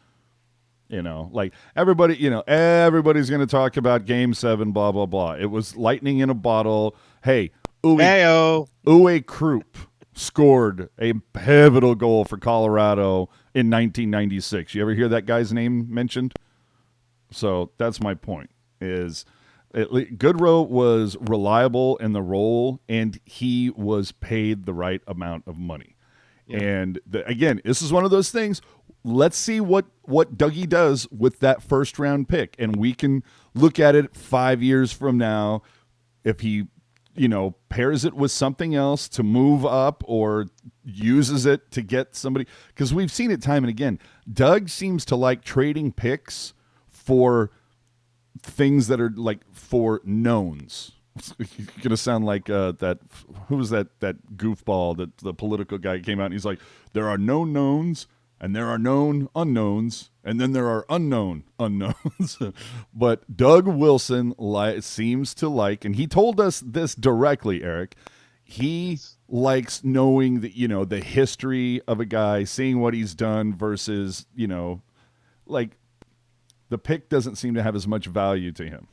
Like everybody's going to talk about Game 7, blah, blah, blah. It was lightning in a bottle. Hey, Uwe Krupp scored a pivotal goal for Colorado in 1996. You ever hear that guy's name mentioned? So that's my point. Goodrow was reliable in the role, and he was paid the right amount of money. Yeah. And again, this is one of those things. Let's see what Dougie does with that first-round pick, and we can look at it 5 years from now if he pairs it with something else to move up or uses it to get somebody. Because we've seen it time and again. Doug seems to like trading picks for things that are like for knowns. It's going to sound like that. Who was that goofball that the political guy came out and he's like, there are known knowns and there are known unknowns and then there are unknown unknowns. But Doug Wilson seems to like, and he told us this directly, Erik, he likes knowing the history of a guy, seeing what he's done versus, like the pick doesn't seem to have as much value to him.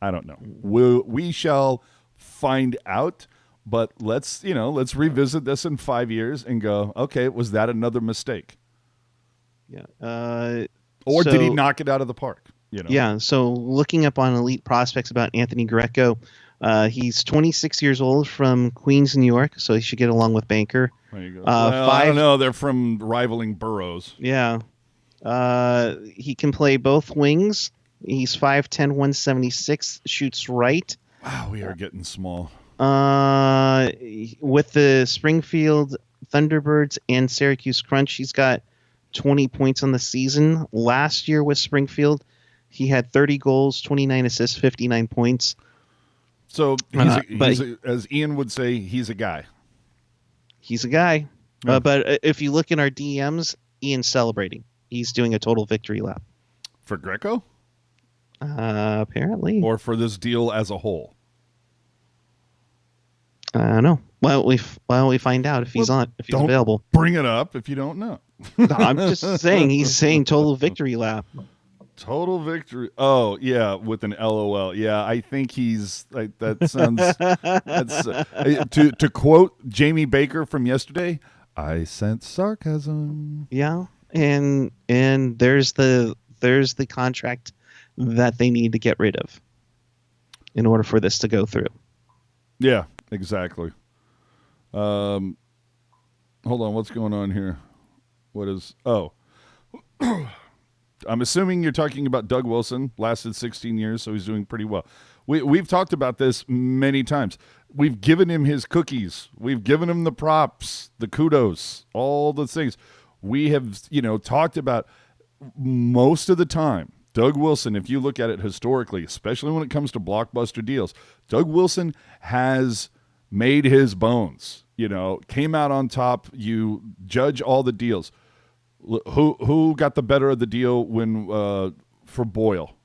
I don't know. We shall find out, but let's revisit this in 5 years and go, okay, was that another mistake? Yeah. Or did he knock it out of the park? Yeah. So looking up on Elite Prospects about Anthony Greco, he's 26 years old from Queens, New York, so he should get along with Banker. There you go. I don't know. They're from rivaling boroughs. Yeah. He can play both wings. He's 5'10", 176, shoots right. Wow, we are getting small. With the Springfield Thunderbirds and Syracuse Crunch, he's got 20 points on the season. Last year with Springfield, he had 30 goals, 29 assists, 59 points. So, as Ian would say, he's a guy. He's a guy. Yeah. But if you look in our DMs, Ian's celebrating. He's doing a total victory lap. For Greco? Apparently. Or for this deal as a whole? I don't know. Why don't we find out if he's Well, on if he's don't available? bring it up if you don't know. No, I'm just saying he's saying total victory lap. Total victory. Oh yeah, with an LOL. Yeah, I think he's like that sounds. That's to quote Jamie Baker from yesterday. I sense sarcasm. Yeah, and there's the contract that they need to get rid of in order for this to go through. Yeah, exactly. Hold on, what's going on here? What is? Oh, I'm assuming you're talking about Doug Wilson. Lasted 16 years, so he's doing pretty well. We've talked about this many times. We've given him his cookies. We've given him the props, the kudos, all the things. We have, talked about most of the time. Doug Wilson, if you look at it historically, especially when it comes to blockbuster deals, Doug Wilson has made his bones. Came out on top. You judge all the deals. Who got the better of the deal when for Boyle?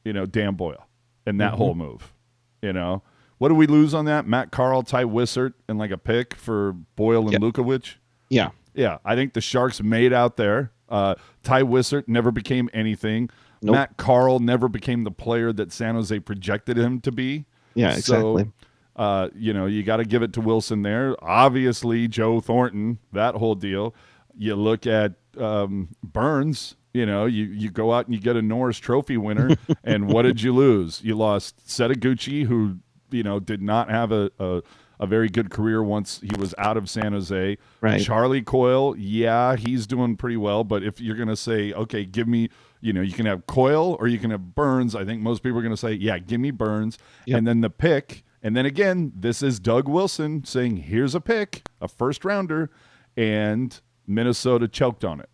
Dan Boyle, and that whole move. What do we lose on that? Matt Carl, Ty Wissert, and like a pick for Boyle and Lukowicz. Yeah. Yeah, I think the Sharks made out there. Ty Wissert never became anything. Nope. Matt Carl never became the player that San Jose projected him to be. Yeah, exactly. So, you got to give it to Wilson there. Obviously, Joe Thornton, that whole deal. You look at Burns, you go out and you get a Norris Trophy winner, and what did you lose? You lost Setaguchi, who, did not have a very good career once he was out of San Jose. Right. Charlie Coyle, yeah, he's doing pretty well, but if you're going to say, okay, give me, you can have Coyle or you can have Burns, I think most people are going to say, yeah, give me Burns. Yep. And then the pick, and then again, this is Doug Wilson saying, here's a pick, a first rounder, and Minnesota choked on it.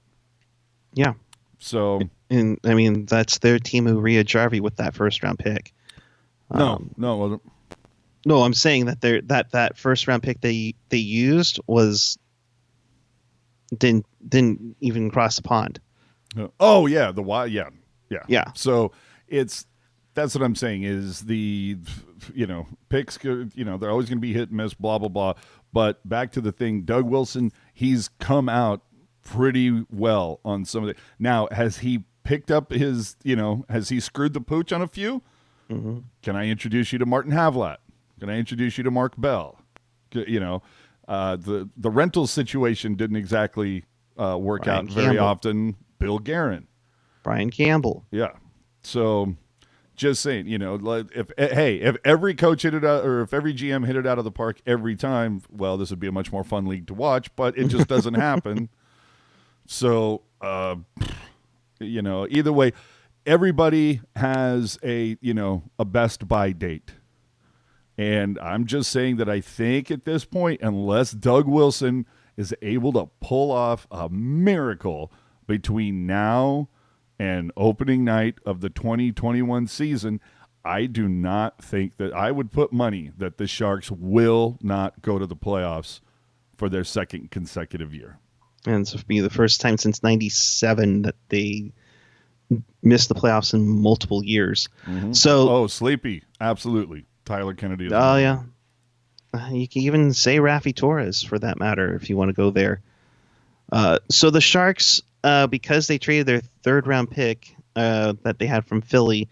Yeah. So, and I mean, that's their Timu Ria-Jarvi with that first round pick. No, it wasn't. No, I'm saying that that first round pick they used didn't even cross the pond. Oh yeah, yeah. So that's what I'm saying is the picks. They're always going to be hit and miss. Blah blah blah. But back to the thing, Doug Wilson, he's come out pretty well on some of it. Now, has he picked up his? Has he screwed the pooch on a few? Mm-hmm. Can I introduce you to Martin Havlat? Can I introduce you to Mark Bell? The rental situation didn't exactly work out very often. Bill Guerin. Brian Campbell. Yeah. So just saying, if every coach hit it out, or if every GM hit it out of the park every time, well, this would be a much more fun league to watch, but it just doesn't happen. So, either way, everybody has a best by date. And I'm just saying that I think at this point, unless Doug Wilson is able to pull off a miracle between now and opening night of the 2021 season, I do not think that I would put money that the Sharks will not go to the playoffs for their second consecutive year. And this will be the first time since '97 that they missed the playoffs in multiple years. Mm-hmm. So, Sleepy, absolutely. Tyler Kennedy. Oh, yeah. You can even say Raffi Torres for that matter if you want to go there. So the Sharks, because they traded their third-round pick that they had from Philly,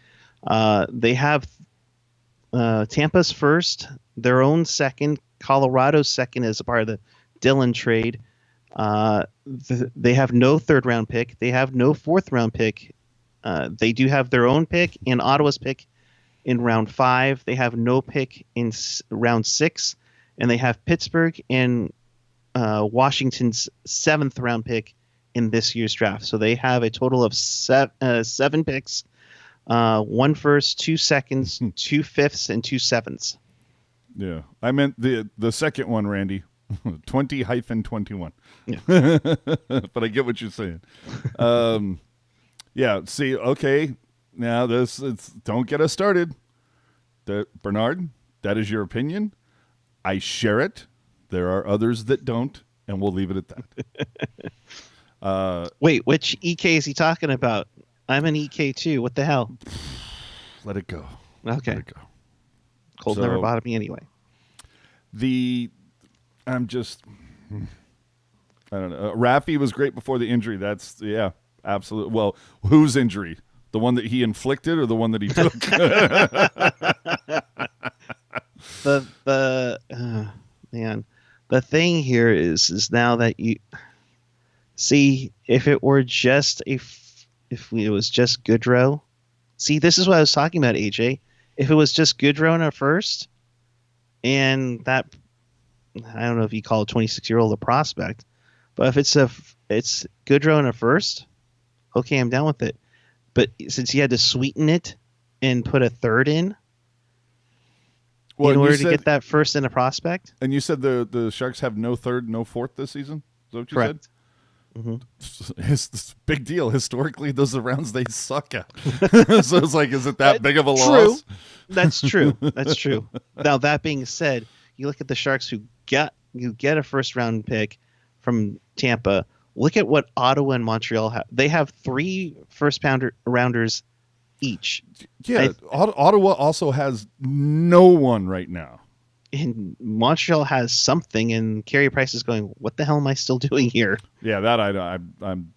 they have Tampa's first, their own second, Colorado's second as a part of the Dillon trade. They have no third-round pick. They have no fourth-round pick. They do have their own pick and Ottawa's pick in round 5. They have no pick in round 6, and they have Pittsburgh and Washington's 7th round pick in this year's draft. So they have a total of 7 picks, 1 first, 2 seconds, 2 fifths, and 2 sevenths. Yeah, I meant the second one, Randy. 20-21. Yeah. But I get what you're saying. Yeah. See. Okay. Now don't get us started. Bernard, that is your opinion. I share it. There are others that don't, and we'll leave it at that. Wait, which EK is he talking about? I'm an EK too. What the hell? Let it go. Okay. Let it go. Cold never bothered me anyway. I'm just, I don't know. Raffy was great before the injury. That's, yeah, absolutely. Well, whose injury? The one that he inflicted or the one that he took? Man, the thing here is now that you see, if it were just if it was just Goodrow, see, this is what I was talking about, AJ. If it was just Goodrow in a first, and that, I don't know if you call a 26-year-old a prospect, but if it's Goodrow in a first, okay, I'm down with it. But since he had to sweeten it and put a third in order to get that first in a prospect. And you said the Sharks have no third, no fourth this season? Is that what you Correct. said? Mm-hmm. It's a big deal. Historically, those are the rounds they suck at. So it's like, is it that big of a loss? That's true. That's true. Now, that being said, you look at the Sharks who get a first-round pick from Tampa. Look at what Ottawa and Montreal have. They have 3 first-rounders each. Yeah, Ottawa also has no one right now. And Montreal has something, and Carey Price is going, what the hell am I still doing here? Yeah, that I'm.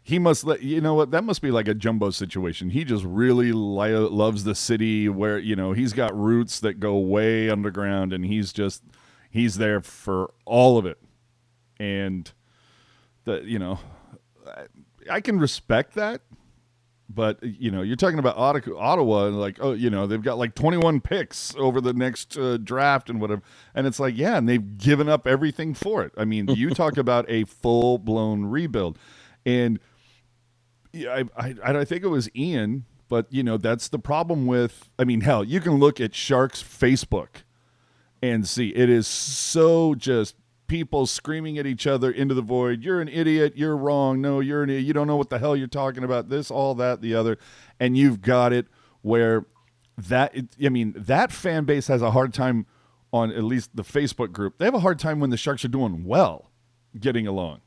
He must let you know what that must be like a jumbo situation. He just really loves the city where he's got roots that go way underground, and he's there for all of it. And I can respect that. But, you're talking about Ottawa, like, they've got like 21 picks over the next draft and whatever. And it's like, yeah, and they've given up everything for it. I mean, you talk about a full-blown rebuild. And I think it was Ian, but, that's the problem with, I mean, hell, you can look at Sharks Facebook and see it is so just people screaming at each other into the void. You're an idiot. You're wrong. No, you're an idiot. You don't know what the hell you're talking about. This, all that, the other. And you've got it where that fan base has a hard time on at least the Facebook group. They have a hard time when the Sharks are doing well, getting along.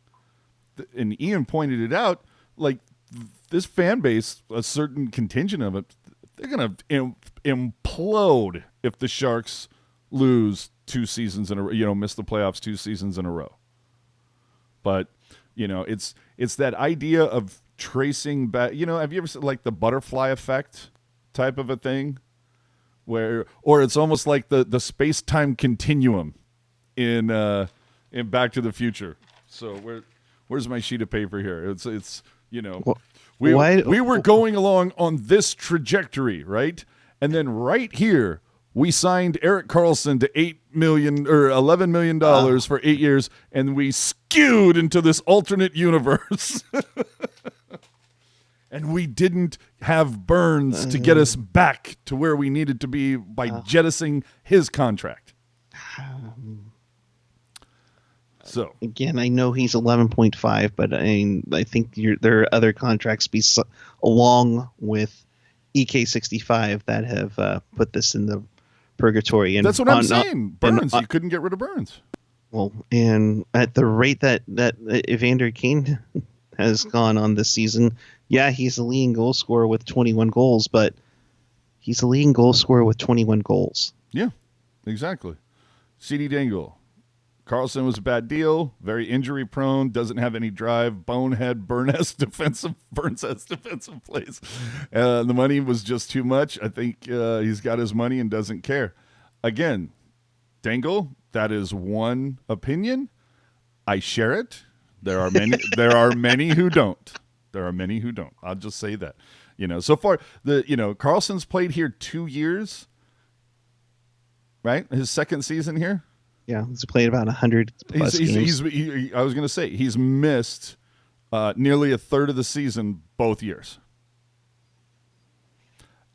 And Ian pointed it out, like this fan base, a certain contingent of it, they're going to implode if the Sharks lose 2 seasons in a row, miss the playoffs 2 seasons in a row. But, it's that idea of tracing back, have you ever seen like the butterfly effect type of a thing or it's almost like the space-time continuum in Back to the Future. So where's my sheet of paper here? It's we were going along on this trajectory, right? And then right here, we signed Erik Carlsson to $11 million for 8 years, and we skewed into this alternate universe. And we didn't have Burns to get us back to where we needed to be by jettisoning his contract. So again, I know he's 11.5, but I think there are other contracts along with EK65 that have put this in the purgatory. And that's what I'm saying. Burns, you couldn't get rid of Burns. Well, and at the rate that Evander Kane has gone on this season, yeah, he's a leading goal scorer with 21 goals, but he's a leading goal scorer with 21 goals. Yeah, exactly. CD Dangle. Carlsson was a bad deal, very injury prone, doesn't have any drive, bonehead, Burns defensive plays. The money was just too much. I think he's got his money and doesn't care. Again, Dangle, that is one opinion. I share it. There are many. There are many who don't. I'll just say that. So far Carlson's played here 2 years. Right, his second season here. Yeah, he's played about 100 plus games. I was going to say he's missed nearly a third of the season both years.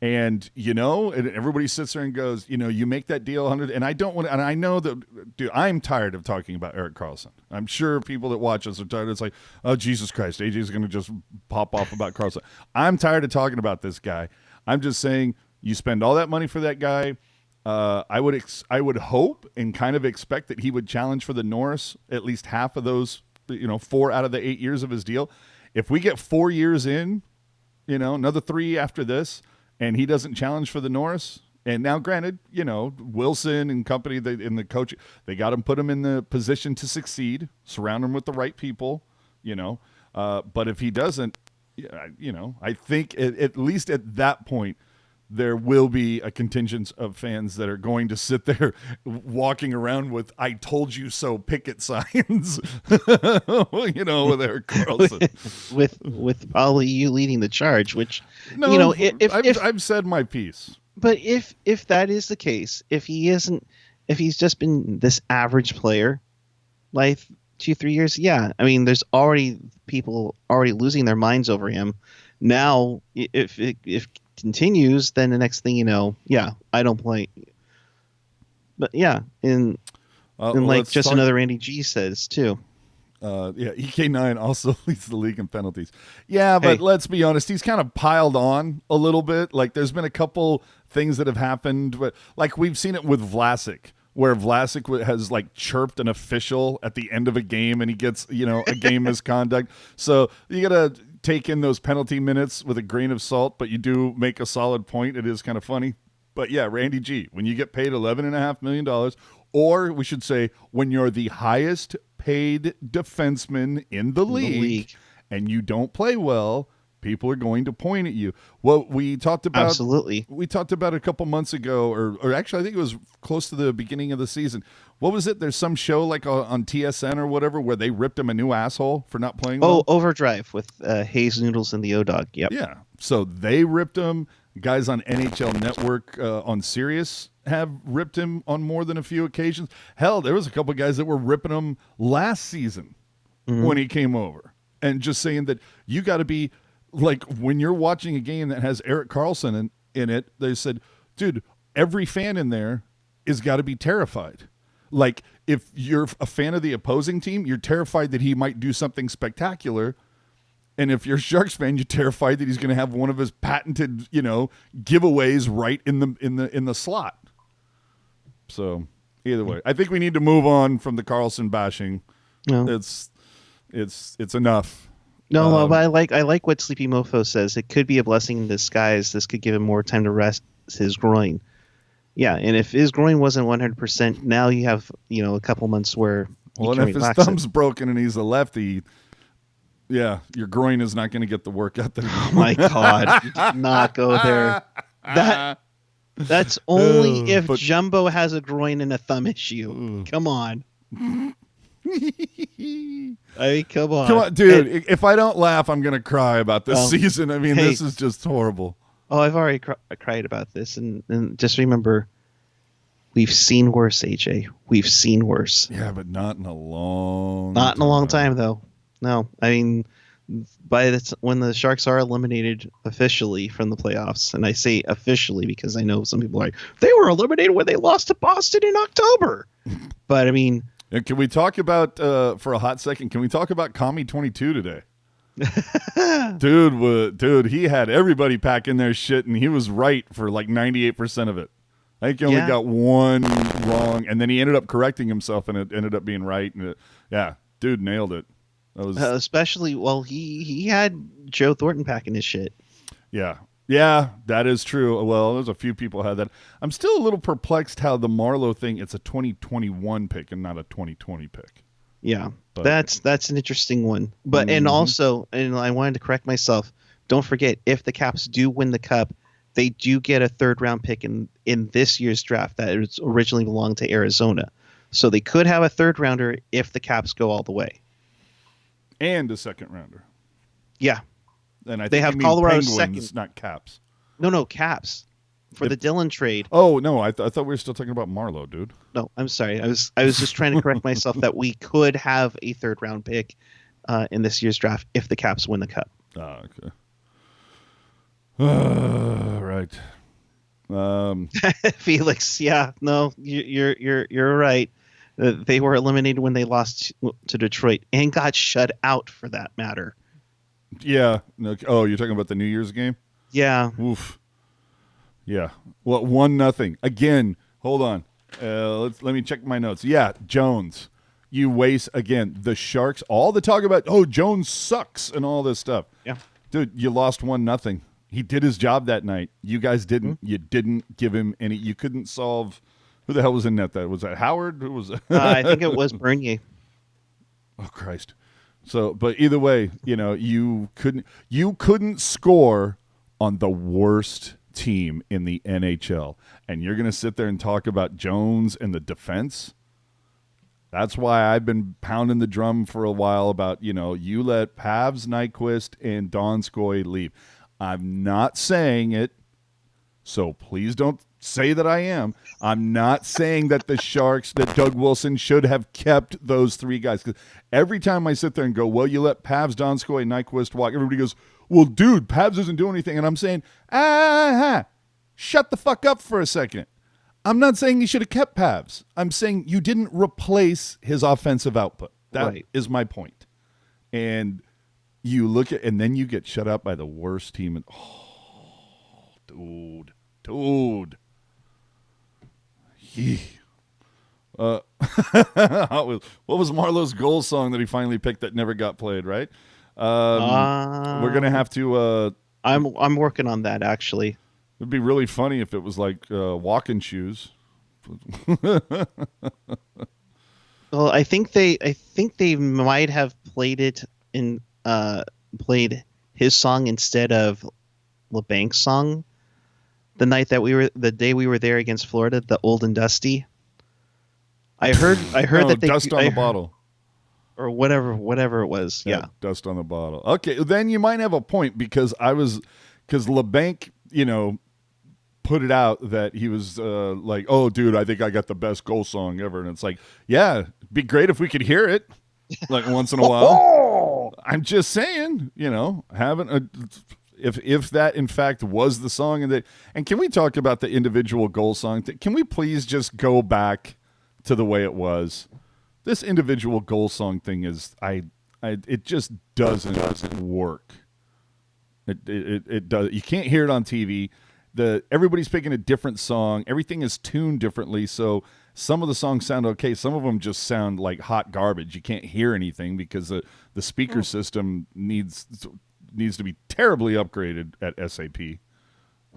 And and everybody sits there and goes, you make that deal 100, and I don't want. And I know that, dude, I'm tired of talking about Erik Carlsson. I'm sure people that watch us are tired. It's like, oh Jesus Christ, AJ's going to just pop off about Carlsson. I'm tired of talking about this guy. I'm just saying, you spend all that money for that guy. I would hope and kind of expect that he would challenge for the Norris at least half of those, 4 out of the 8 years of his deal. If we get 4 years in, another 3 after this, and he doesn't challenge for the Norris, And now, granted, Wilson and company, in the coach, they got him, put him in the position to succeed, surround him with the right people, But if he doesn't, I think at least at that point, there will be a contingent of fans that are going to sit there walking around with "I told you so" picket signs, with Erik Carlsson. with probably you leading the charge, which, No, if I've said my piece. But if that is the case, if he's just been this average player, like 2-3 years, yeah. I mean, there's already people already losing their minds over him. Now, if it continues, then the next thing you know, yeah, I don't play. But yeah, and like just another Andy G says too. EK9 also leads the league in penalties. Yeah, but let's be honest, he's kind of piled on a little bit. Like, there's been a couple things that have happened, but like we've seen it with Vlasic, where Vlasic has like chirped an official at the end of a game, and he gets a game misconduct. So you gotta take in those penalty minutes with a grain of salt, but you do make a solid point. It is kind of funny. But yeah, Randy G, when you get paid $11.5 million, or we should say when you're the highest paid defenseman in the league and you don't play well, people are going to point at you. Well, we talked about absolutely. We talked about a couple months ago, or actually I think it was close to the beginning of the season. What was it? There's some show like on TSN or whatever where they ripped him a new asshole for not playing well. Overdrive with Hayes Noodles and the O-Dog. Yep. Yeah. So they ripped him. Guys on NHL Network on Sirius have ripped him on more than a few occasions. Hell, there was a couple of guys that were ripping him last season when he came over, and just saying that you got to be like, when you're watching a game that has Erik Carlsson in it, they said, dude, every fan in there is got to be terrified. Like, if you're a fan of the opposing team, you're terrified that he might do something spectacular. And if you're a Sharks fan, you're terrified that he's going to have one of his patented, giveaways right in the slot. So either way, I think we need to move on from the Carlsson bashing. No. It's enough. No, but I like what Sleepy Mofo says. It could be a blessing in disguise. This could give him more time to rest his groin. Yeah, and if his groin wasn't 100%, now you have a couple months where you can and if his relax thumb's broken and he's a lefty. Yeah, your groin is not going to get the workout that. Oh my God! You did not go there. That's only if Jumbo has a groin and a thumb issue. Come on. I mean, come on, dude. If I don't laugh, I'm going to cry about this season. I mean, this is just horrible. Oh, I've already cried about this, and just remember, we've seen worse, AJ. We've seen worse. Yeah, but not in a long. Not in a long time, though. No, I mean, when the Sharks are eliminated officially from the playoffs, and I say officially because I know some people are like, they were eliminated when they lost to Boston in October. But I mean, and can we talk about for a hot second? Can we talk about Kami 22 today? dude, he had everybody packing their shit, and he was right for like 98% of it. I think he only got one wrong, and then he ended up correcting himself, and it ended up being right. And dude nailed it. Especially, well, he had Joe Thornton packing his shit. Yeah, that is true. Well, there's a few people had that. I'm still a little perplexed how the Marleau thing, it's a 2021 pick and not a 2020 pick. Yeah, but that's an interesting one. But and also, and I wanted to correct myself, don't forget, if the Caps do win the Cup, they do get a third-round pick in this year's draft that originally belonged to Arizona. So they could have a third-rounder if the Caps go all the way. And a second rounder. Yeah. And I think they have Colorado Penguins, second. not Caps. No, Caps. For the Dillon trade. Oh, no, I thought we were still talking about Marleau, dude. No, I'm sorry. I was just trying to correct myself that we could have a third round pick in this year's draft if the Caps win the Cup. Okay. Right. Felix, yeah, no, you're right. They were eliminated when they lost to Detroit and got shut out for that matter. Yeah. Oh, you're talking about the New Year's game? Yeah. Oof. Yeah. Well, 1-0. Again, hold on. Let me check my notes. Yeah, Jones. You waste again. The Sharks, all the talk about, Jones sucks and all this stuff. Yeah. Dude, you lost 1-0. He did his job that night. You guys didn't. You didn't give him any. You couldn't solve. Who the hell was in net? That was that Howard. Who was? I think it was Bernier. Oh Christ! So, but either way, you couldn't score on the worst team in the NHL, and you're gonna sit there and talk about Jones and the defense. That's why I've been pounding the drum for a while about, you let Pavs, Nyquist, and Donskoy leave. I'm not saying it, so please don't say that I am. I'm not saying that the Sharks, that Doug Wilson should have kept those three guys. Because every time I sit there and go, well, you let Pavs, Donskoy, and Nyquist walk, everybody goes, well, dude, Pavs doesn't do anything. And I'm saying, shut the fuck up for a second. I'm not saying you should have kept Pavs. I'm saying you didn't replace his offensive output. That is my point. And you look at, and then you get shut out by the worst team. And dude. What was Marlowe's goal song that he finally picked that never got played? Right. We're gonna have to. I'm working on that actually. It'd be really funny if it was like walking shoes. Well, I think they might have played it in played his song instead of LeBank's song the day we were there against Florida, the Old and Dusty. I heard that they Dust on the Bottle. Or whatever it was. Yeah. Dust on the Bottle. Okay, then you might have a point because LeBanc, put it out that he was like, oh, dude, I think I got the best goal song ever. And it's like, yeah, it'd be great if we could hear it like once in a while. I'm just saying, if that in fact was the song. And can we talk about the individual goal song? Can we please just go back to the way it was? This individual goal song thing is, it just doesn't work. It does. You can't hear it on TV. Everybody's picking a different song. Everything is tuned differently. So some of the songs sound okay. Some of them just sound like hot garbage. You can't hear anything because the speaker system needs to be terribly upgraded at SAP.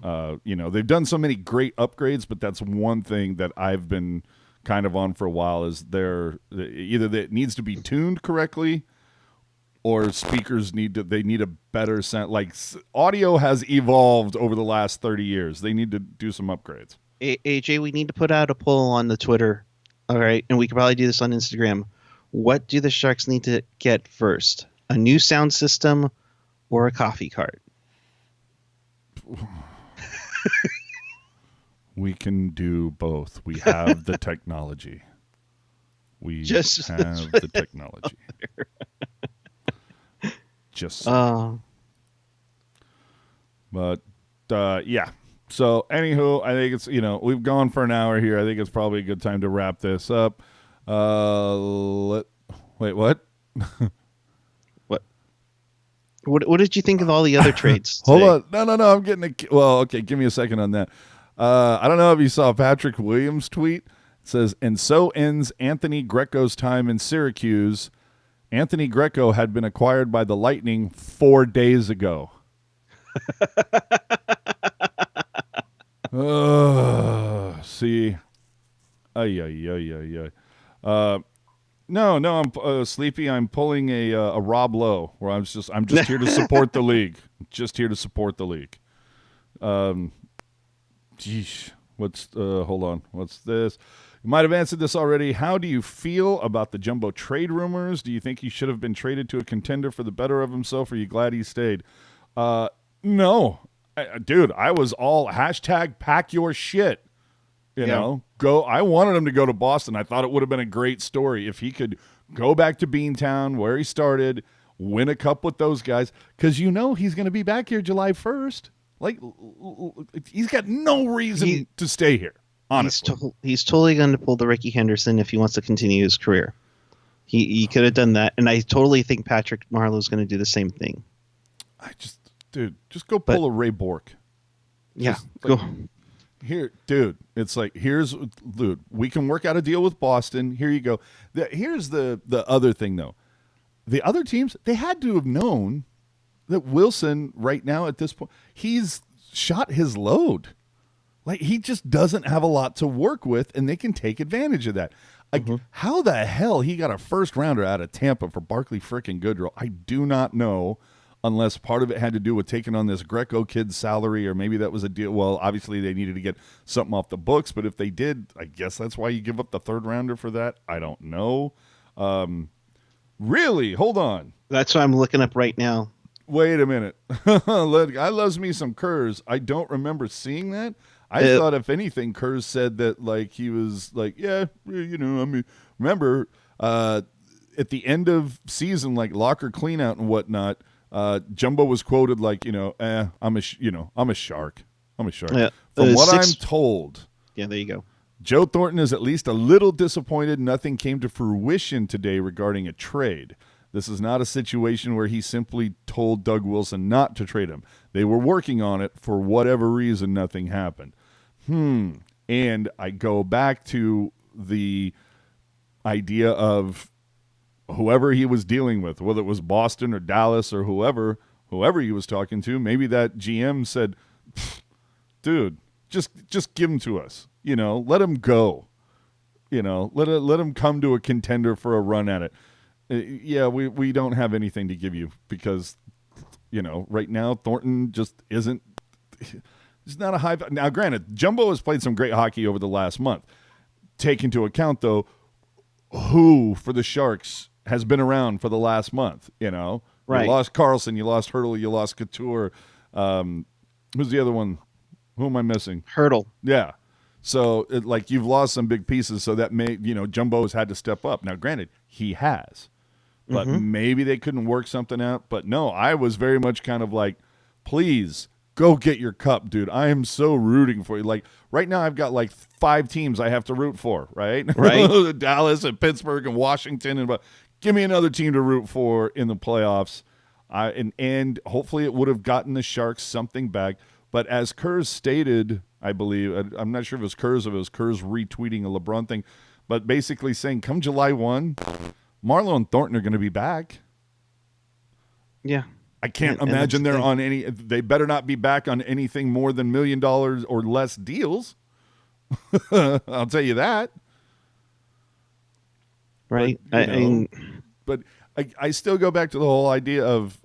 They've done so many great upgrades, but that's one thing that I've been kind of on for a while is either that it needs to be tuned correctly, or speakers need a better sound. Like audio has evolved over the last 30 years. They need to do some upgrades. AJ, we need to put out a poll on the Twitter. All right. And we could probably do this on Instagram. What do the Sharks need to get first? A new sound system or a coffee cart? We can do both. We have the technology. We have the technology. But yeah. So anywho, I think it's we've gone for an hour here. I think it's probably a good time to wrap this up. Wait, what? What did you think of all the other trades? Hold on, no. I'm getting okay. Give me a second on that. I don't know if you saw Patrick Williams' tweet. It says, and so ends Anthony Greco's time in Syracuse. Anthony Greco had been acquired by the Lightning 4 days ago. See. No, I'm sleepy. I'm pulling a Rob Lowe, where I'm just here to support the league. Just here to support the league. Geesh. Hold on. What's this? You might have answered this already. How do you feel about the Jumbo trade rumors? Do you think he should have been traded to a contender for the better of himself? Or are you glad he stayed? No. Dude, I was all hashtag pack your shit. Go. I wanted him to go to Boston. I thought it would have been a great story if he could go back to Beantown where he started, win a cup with those guys, because he's going to be back here July 1st. Like, he's got no reason to stay here, honestly. He's totally going to pull the Ricky Henderson if he wants to continue his career. He could have done that, and I totally think Patrick Marleau's going to do the same thing. Just go pull a Ray Bork. Go. Here, dude, it's like, dude, we can work out a deal with Boston. Here you go. Here's the other thing, though. The other teams, they had to have known that Wilson right now at this point, he's shot his load. Like, he just doesn't have a lot to work with, and they can take advantage of that. Like, how the hell he got a first rounder out of Tampa for Barclay frickin' Goodrow, I do not know, unless part of it had to do with taking on this Greco kid's salary, or maybe that was a deal. Well, obviously they needed to get something off the books, but if they did, I guess that's why you give up the third rounder for that. I don't know. Really? Hold on. That's what I'm looking up right now. Wait a minute. I loves me some Kurz. I don't remember seeing that. I thought, if anything, Kurz said that, like, he was like, yeah, you know, I mean, remember, at the end of season, like locker cleanout and whatnot, Jumbo was quoted like, you know, I'm a shark. I'm a shark. Yeah, From what I'm told. Yeah, there you go. Joe Thornton is at least a little disappointed nothing came to fruition today regarding a trade. This is not a situation where he simply told Doug Wilson not to trade him. They were working on it. For whatever reason, nothing happened. And I go back to the idea of whoever he was dealing with, whether it was Boston or Dallas or whoever he was talking to, maybe that GM said, dude, just give him to us. You know, let him go. You know, let him come to a contender for a run at it. Yeah, we don't have anything to give you because, you know, right now Thornton just isn't. He's not a high. Now, granted, Jumbo has played some great hockey over the last month. Take into account, though, who for the Sharks has been around for the last month. You know, right? You lost Carlsson, you lost Hurdle, you lost Couture. Who's the other one? Who am I missing? Hurdle. Yeah. So, like, you've lost some big pieces, so that may, you know, Jumbo has had to step up. Now, granted, he has. But maybe they couldn't work something out. But no, I was very much kind of like, please go get your cup, dude. I am so rooting for you. Like right now, I've got like 5 teams I have to root for, right? Right. Dallas and Pittsburgh and Washington, and but give me another team to root for in the playoffs. And hopefully it would have gotten the Sharks something back. But as Kurz stated, I believe, I'm not sure if it was Kurz or if it was Kurz retweeting a LeBron thing, but basically saying come July 1. Marlowe and Thornton are going to be back. Yeah. I can't imagine they're on any. They better not be back on anything more than $1 million or less deals. I'll tell you that. Right. But I still go back to the whole idea of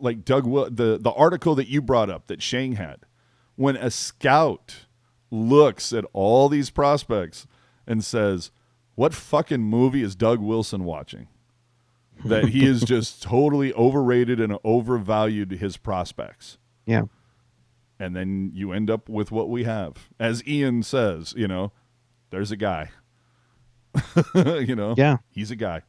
like the article that you brought up that Shane had. When a scout looks at all these prospects and says, what fucking movie is Doug Wilson watching? That he is just totally overrated and overvalued his prospects. Yeah. And then you end up with what we have. As Ian says, you know, there's a guy. You know? Yeah. He's a guy.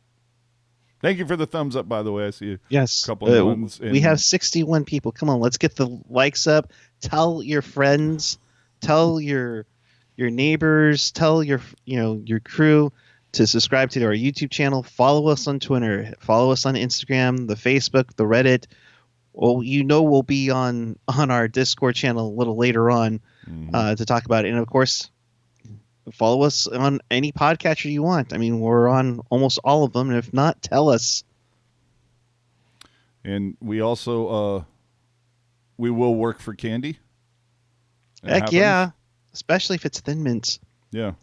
Thank you for the thumbs up, by the way. I see a couple of ones. We have 61 people. Come on, let's get the likes up. Tell your friends. Tell your neighbors. Tell your crew to subscribe to our YouTube channel. Follow us on Twitter. Follow us on Instagram, the Facebook, the Reddit. Well, we'll be on our Discord channel a little later on to talk about it. And, of course, follow us on any podcatcher you want. I mean, we're on almost all of them. And if not, tell us. And we also we will work for candy. Heck yeah. Especially if it's Thin Mints. Yeah.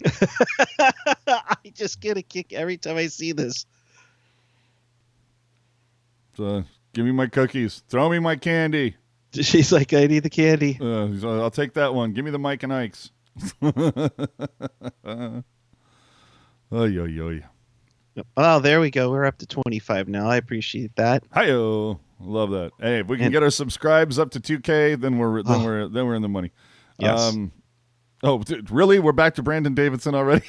I just get a kick every time I see this. So give me my cookies. Throw me my candy. She's like, I need the candy. I'll take that one. Give me the Mike and Ike's. Oy. Oh, there we go. We're up to 25 now. I appreciate that. Hi-yo. Love that. Hey, if we can get our subscribes up to 2K, then we're in the money. Yes. Dude, really? We're back to Brandon Davidson already?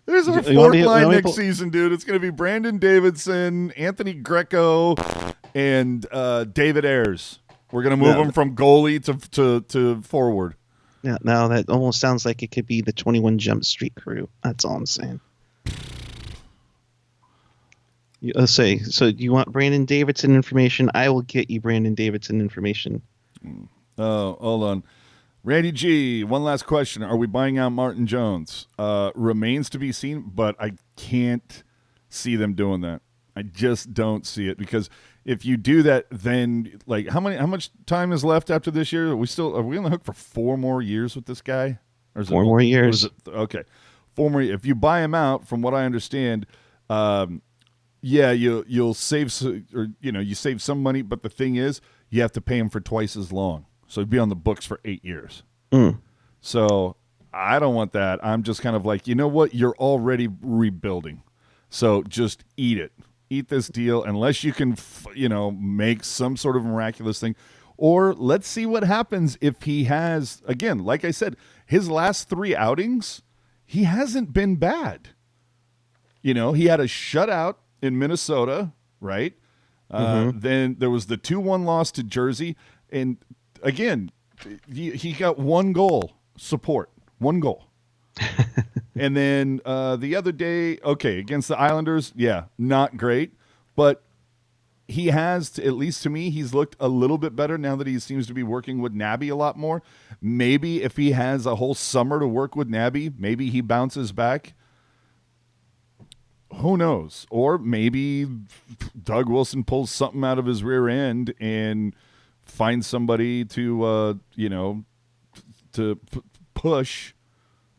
There's our fourth line next season, dude. It's going to be Brandon Davidson, Anthony Greco, and David Ayers. We're going to move them from goalie to forward. Yeah, now that almost sounds like it could be the 21 Jump Street crew. That's all I'm saying. So you want Brandon Davidson information? I will get you Brandon Davidson information. Oh, hold on. Randy G, one last question. Are we buying out Martin Jones? Remains to be seen, but I can't see them doing that. I just don't see it, because if you do that, then like how much time is left after this year? Are we on the hook for 4 more years with this guy? Or is 4 more years. Okay. 4 more. If you buy him out, from what I understand, yeah, you'll save you save some money, but the thing is, you have to pay him for twice as long. So he'd be on the books for 8 years. So I don't want that. I'm just kind of like, you know what? You're already rebuilding. So just eat it. Eat this deal unless you can, make some sort of miraculous thing. Or let's see what happens if he has, again, like I said, his last 3 outings, he hasn't been bad. He had a shutout in Minnesota, right? Then there was the 2-1 loss to Jersey. And again, he got 1 goal support, 1 goal. And then the other day, against the Islanders, yeah, not great. But he has, at least to me, he's looked a little bit better now that he seems to be working with Nabby a lot more. Maybe if he has a whole summer to work with Nabby, maybe he bounces back. Who knows? Or maybe Doug Wilson pulls something out of his rear end and finds somebody to, push,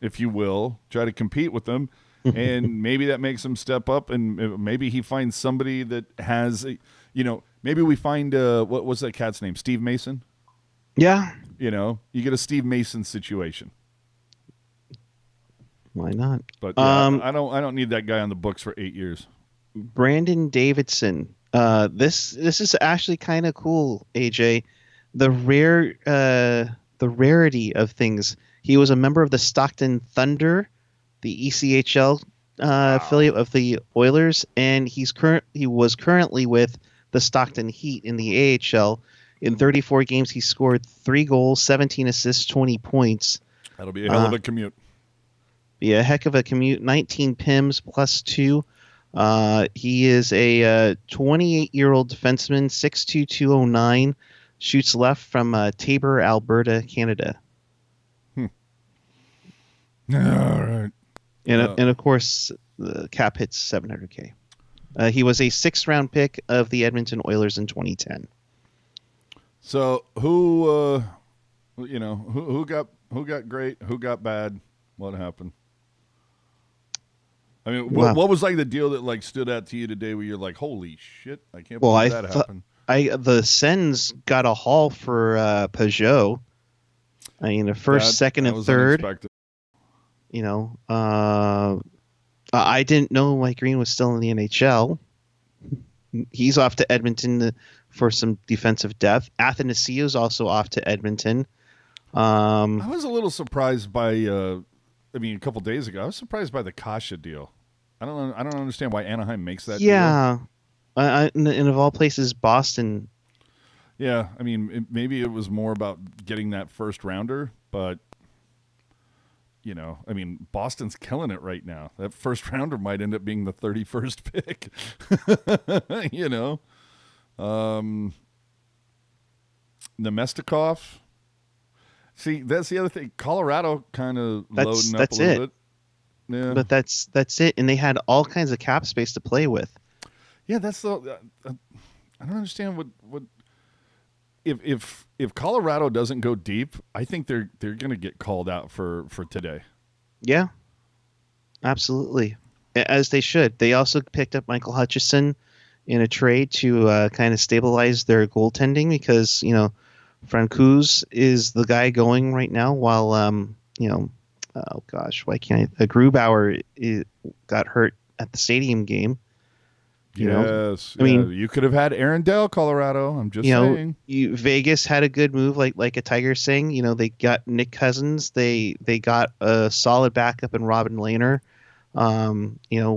if you will, try to compete with them. And maybe that makes him step up, and maybe he finds somebody that has, maybe we find, what was that cat's name? Steve Mason? Yeah. You get a Steve Mason situation. Why not? But yeah, I don't need that guy on the books for 8 years. Brandon Davidson. This is actually kind of cool, AJ. The rarity of things. He was a member of the Stockton Thunder, the ECHL affiliate of the Oilers, and he was currently with the Stockton Heat in the AHL. In 34 games, he scored 3 goals, 17 assists, 20 points. That'll be a hell of a commute. Be a heck of a commute. 19 PIMs plus 2. He is a 28-year-old defenseman, 6'2", 209, shoots left from Tabor, Alberta, Canada. All right. And of course, the cap hits $700K. He was a 6th-round pick of the Edmonton Oilers in 2010. So who got great? Who got bad? What happened? I mean, what was like the deal that like stood out to you today, where you're like, holy shit, I can't believe that happened? The Sens got a haul for Peugeot. I mean, the first, second, and third. Unexpected. I didn't know Mike Green was still in the NHL. He's off to Edmonton for some defensive depth. Athanasiou's also off to Edmonton. I was a little surprised by. A couple days ago, I was surprised by the Kasha deal. I don't understand why Anaheim makes that deal. Yeah, and of all places, Boston. Yeah, I mean, maybe it was more about getting that first rounder, but Boston's killing it right now. That first rounder might end up being the 31st pick. Nemestikov. See, that's the other thing. Colorado kind of loading up a little bit. Yeah, but that's it, and they had all kinds of cap space to play with. Yeah, that's the. I don't understand what. If Colorado doesn't go deep, I think they're going to get called out for today. Yeah, absolutely, as they should. They also picked up Michael Hutchison in a trade to kind of stabilize their goaltending, because Francouz is the guy going right now, while oh gosh, why can't I? Grubauer got hurt at the Stadium game. Yes, I mean, you could have had Aaron Dell, Colorado. I'm just saying. Vegas had a good move, like a Tiger saying. They got Nick Cousins. They got a solid backup in Robin Lehner,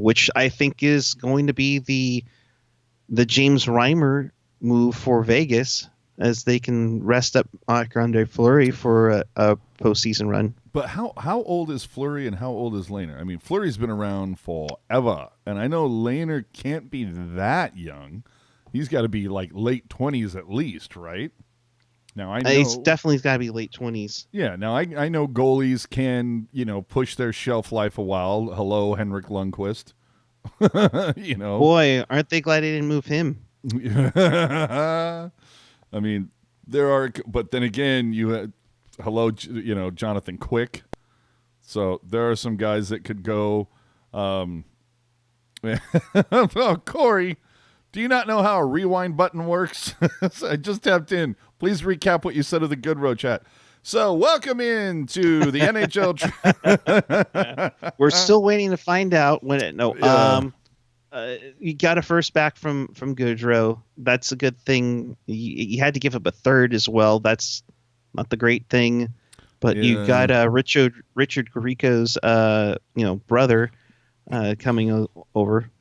which I think is going to be the James Reimer move for Vegas, as they can rest up Marc-Andre Fleury for a postseason run. But how old is Fleury and how old is Lehner? I mean, Fleury's been around forever, and I know Lehner can't be that young. He's got to be like late 20s at least, right? Now I know it's definitely got to be late 20s. Yeah. Now I know goalies can push their shelf life a while. Hello, Henrik Lundqvist. You know, Boy, aren't they glad they didn't move him? I mean, there are, but then again, you had Jonathan Quick. So there are some guys that could go. Oh, Corey, do you not know how a rewind button works? I just tapped in. Please recap what you said of the Goodrow chat. So, welcome in to the NHL. We're still waiting to find out when it. No, Yeah. you got a first back from Goodrow. That's a good thing. You had to give up a third as well. That's not the great thing, but you got Richard Greco's brother coming over.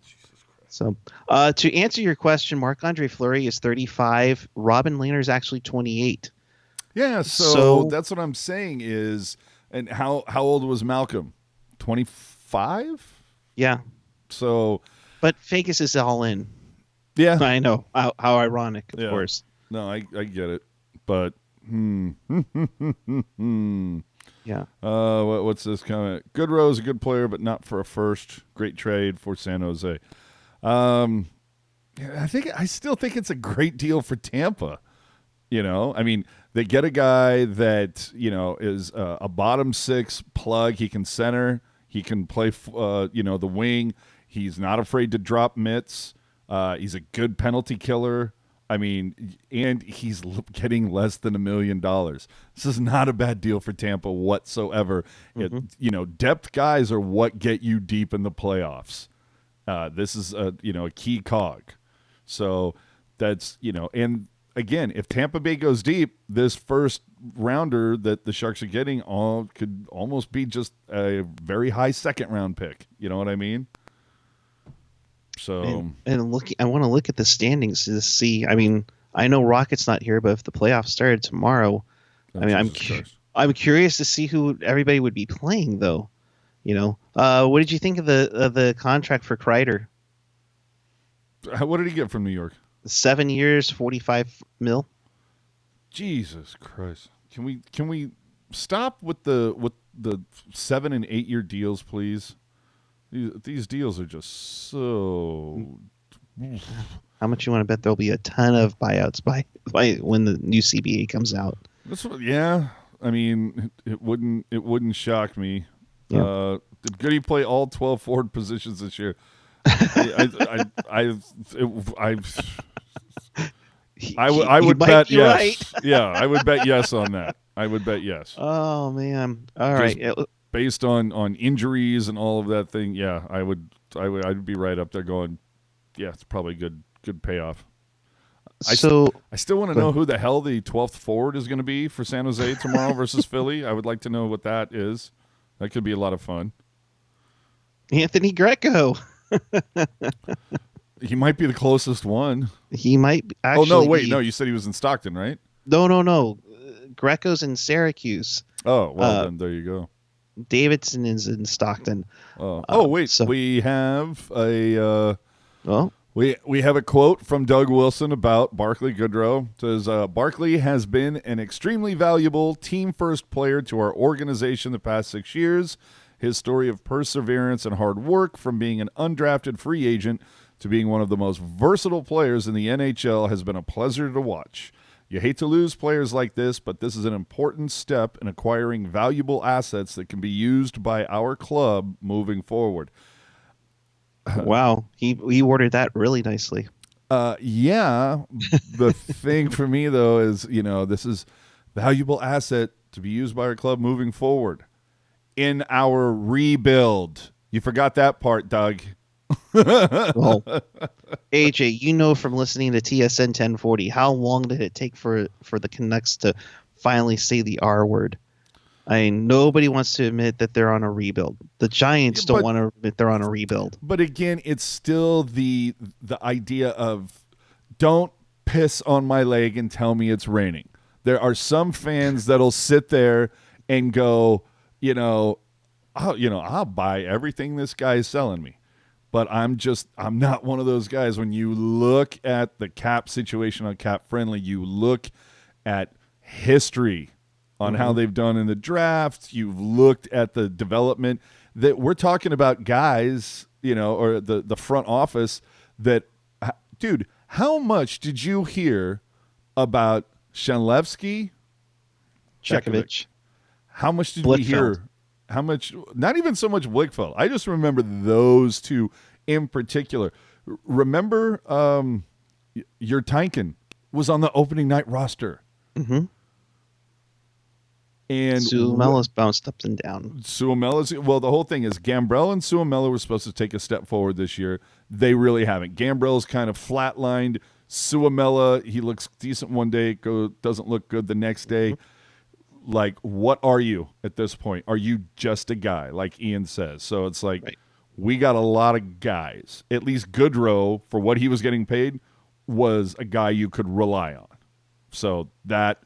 So to answer your question, Marc-Andre Fleury is 35. Robin Lehner is actually 28. Yeah, so that's what I'm saying is, and how old was Malcolm? 25? Yeah. So, but Vegas is all in. Yeah, I know. How ironic, of course. No, I get it, but yeah. What's this comment? Goodrow is a good player, but not for a first. Great trade for San Jose. I still think it's a great deal for Tampa. I mean, they get a guy that is a bottom six plug. He can center. He can play, the wing. He's not afraid to drop mitts. He's a good penalty killer. I mean, and he's getting less than $1 million. This is not a bad deal for Tampa whatsoever. Mm-hmm. Depth guys are what get you deep in the playoffs. This is a key cog. So that's and again, if Tampa Bay goes deep, this first rounder that the Sharks are getting could almost be just a very high second round pick. You know what I mean? So and I want to look at the standings to see. I mean, I know Rocket's not here, but if the playoffs started tomorrow, I'm curious to see who everybody would be playing, though. What did you think of the contract for Kreider? What did he get from New York? 7 years, $45 million. Jesus Christ! Can we stop with the 7 and 8 year deals, please? These deals are just so. How much you want to bet there'll be a ton of buyouts by when the new CBA comes out? Yeah, I mean, it wouldn't shock me. Yeah. Did Goody play all 12 forward positions this year? I would bet yes. Right. Yeah, I would bet yes on that. I would bet yes. Oh man! All right. Based on injuries and all of that thing, yeah, I'd be right up there going, yeah, it's probably good payoff. I still want to know who the hell the 12th forward is going to be for San Jose tomorrow versus Philly. I would like to know what that is. That could be a lot of fun. Anthony Greco. He might be the closest one. He might actually. Oh no! Wait, no. You said he was in Stockton, right? No. Greco's in Syracuse. Oh well, then there you go. Davidson is in Stockton. Wait. So we have a. We have a quote from Doug Wilson about Barclay Goodrow. It says, Barclay has been an extremely valuable team-first player to our organization the past 6 years. His story of perseverance and hard work from being an undrafted free agent to being one of the most versatile players in the NHL has been a pleasure to watch. You hate to lose players like this, but this is an important step in acquiring valuable assets that can be used by our club moving forward. Wow, he ordered that really nicely. Yeah. The thing for me though is, this is valuable asset to be used by our club moving forward in our rebuild. You forgot that part, Doug. Well, AJ, from listening to TSN 1040, how long did it take for the Canucks to finally say the R word? I mean, nobody wants to admit that they're on a rebuild. The Giants don't want to admit they're on a rebuild. But again, it's still the idea of don't piss on my leg and tell me it's raining. There are some fans that'll sit there and go, I'll buy everything this guy is selling me. But I'm not one of those guys. When you look at the cap situation on Cap Friendly, you look at history on how they've done in the draft. You've looked at the development that we're talking about guys or the front office that, dude, how much did you hear about Shanlevsky, Chekovich. How much did we Blichfeld. hear? How much? Not even so much Blichfeld. I just remember those two in particular. Remember, your Tynkin was on the opening night roster. Mm-hmm. And Suomela's bounced up and down. Well, the whole thing is Gambrell and Suomela were supposed to take a step forward this year. They really haven't. Gambrell's kind of flatlined. Suomela, he looks decent one day, doesn't look good the next day. Like, what are you at this point? Are you just a guy, like Ian says? So it's like, Right. We got a lot of guys. At least Goodrow, for what he was getting paid, was a guy you could rely on. So that's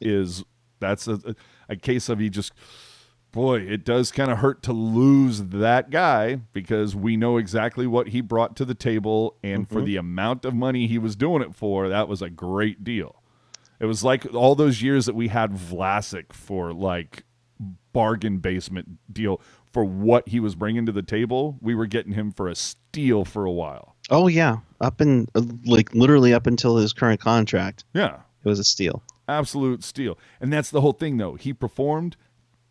a case of it does kind of hurt to lose that guy because we know exactly what he brought to the table, and for the amount of money he was doing it for, that was a great deal. It was like all those years that we had Vlasic for like bargain basement deal for what he was bringing to the table. We were getting him for a steal for a while. Oh yeah, literally up until his current contract. Yeah, it was a steal. Absolute steal. And that's the whole thing, though. He performed,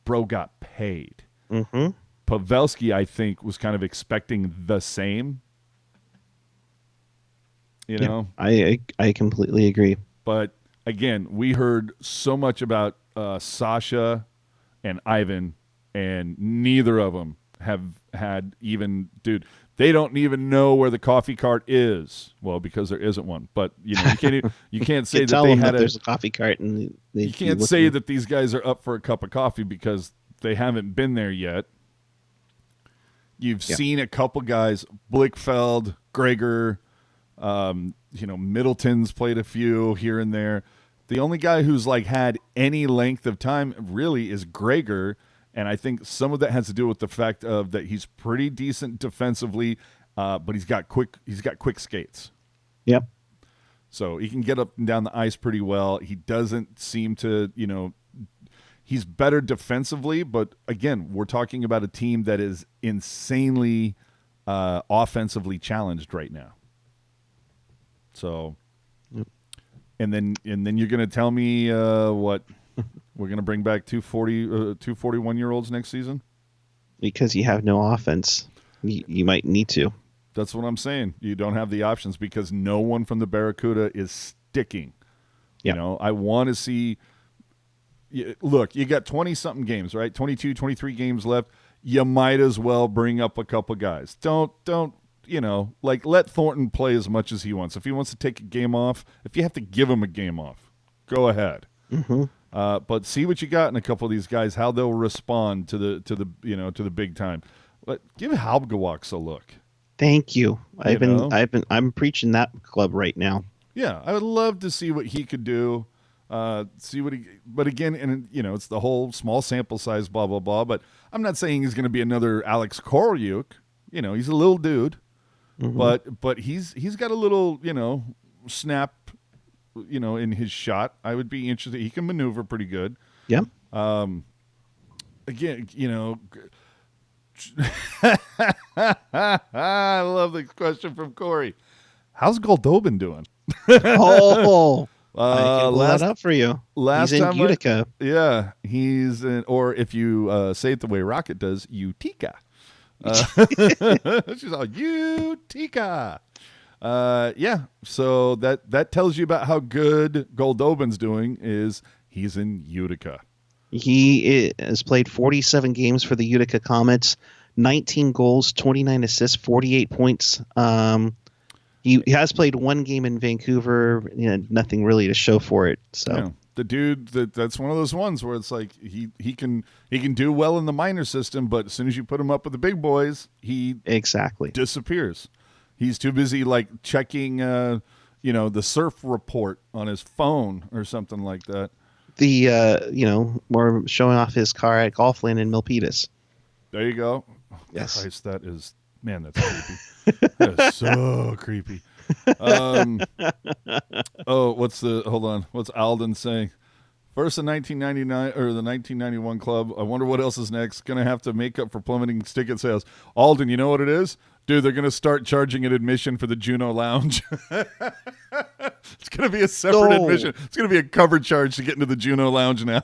bro got paid. Mm-hmm. Pavelski, I think, was kind of expecting the same. I completely agree. But again, we heard so much about Sasha and Ivan, and neither of them have had even, dude, they don't even know where the coffee cart is. Well, because there isn't one. But you can't say that they had there's a coffee cart, and you can't say that these guys are up for a cup of coffee because they haven't been there yet. You've seen a couple guys, Blichfeld, Gregor, Middleton's played a few here and there. The only guy who's like had any length of time really is Gregor. And I think some of that has to do with the fact of that he's pretty decent defensively, but he's got quick skates. Yep. So he can get up and down the ice pretty well. He doesn't seem to, he's better defensively, but again, we're talking about a team that is insanely offensively challenged right now. So, and then you're going to tell me what? We're going to bring back two 41-year-olds next season? Because you have no offense. You might need to. That's what I'm saying. You don't have the options because no one from the Barracuda is sticking. Yep. I want to see – look, you got 20-something games, right? 22, 23 games left. You might as well bring up a couple guys. Don't let Thornton play as much as he wants. If he wants to take a game off, if you have to give him a game off, go ahead. Mm-hmm. But see what you got in a couple of these guys, how they'll respond to the big time. But give Halbgewachs a look. Thank you. I'm preaching that club right now. Yeah, I would love to see what he could do. But again, and it's the whole small sample size, blah blah blah. But I'm not saying he's going to be another Alex Koryuk. He's a little dude, but he's got a little snap. In his shot, I would be interested. He can maneuver pretty good. Yeah. Again, I love the question from Corey. How's Goldobin doing? I can pull that up for you. Last he's in time Utica. He's in, or if you say it the way Rocket does, Utica. She's all Utica. So that tells you about how good Goldobin's doing. Is he's in Utica. He has played 47 games for the Utica Comets, 19 goals, 29 assists, 48 points. He has played one game in Vancouver, nothing really to show for it. So yeah. The dude that's one of those ones where it's like he can do well in the minor system, but as soon as you put him up with the big boys, he disappears. He's too busy like checking, the surf report on his phone or something like that. Or showing off his car at Golfland in Milpitas. There you go. Yes. Christ, that's creepy. That is so creepy. Hold on. What's Alden saying? First the 1999 or the 1991 club. I wonder what else is next. Going to have to make up for plummeting ticket sales. Alden, you know what it is? Dude, they're going to start charging an admission for the Juno Lounge. It's going to be a separate admission. It's going to be a cover charge to get into the Juno Lounge now.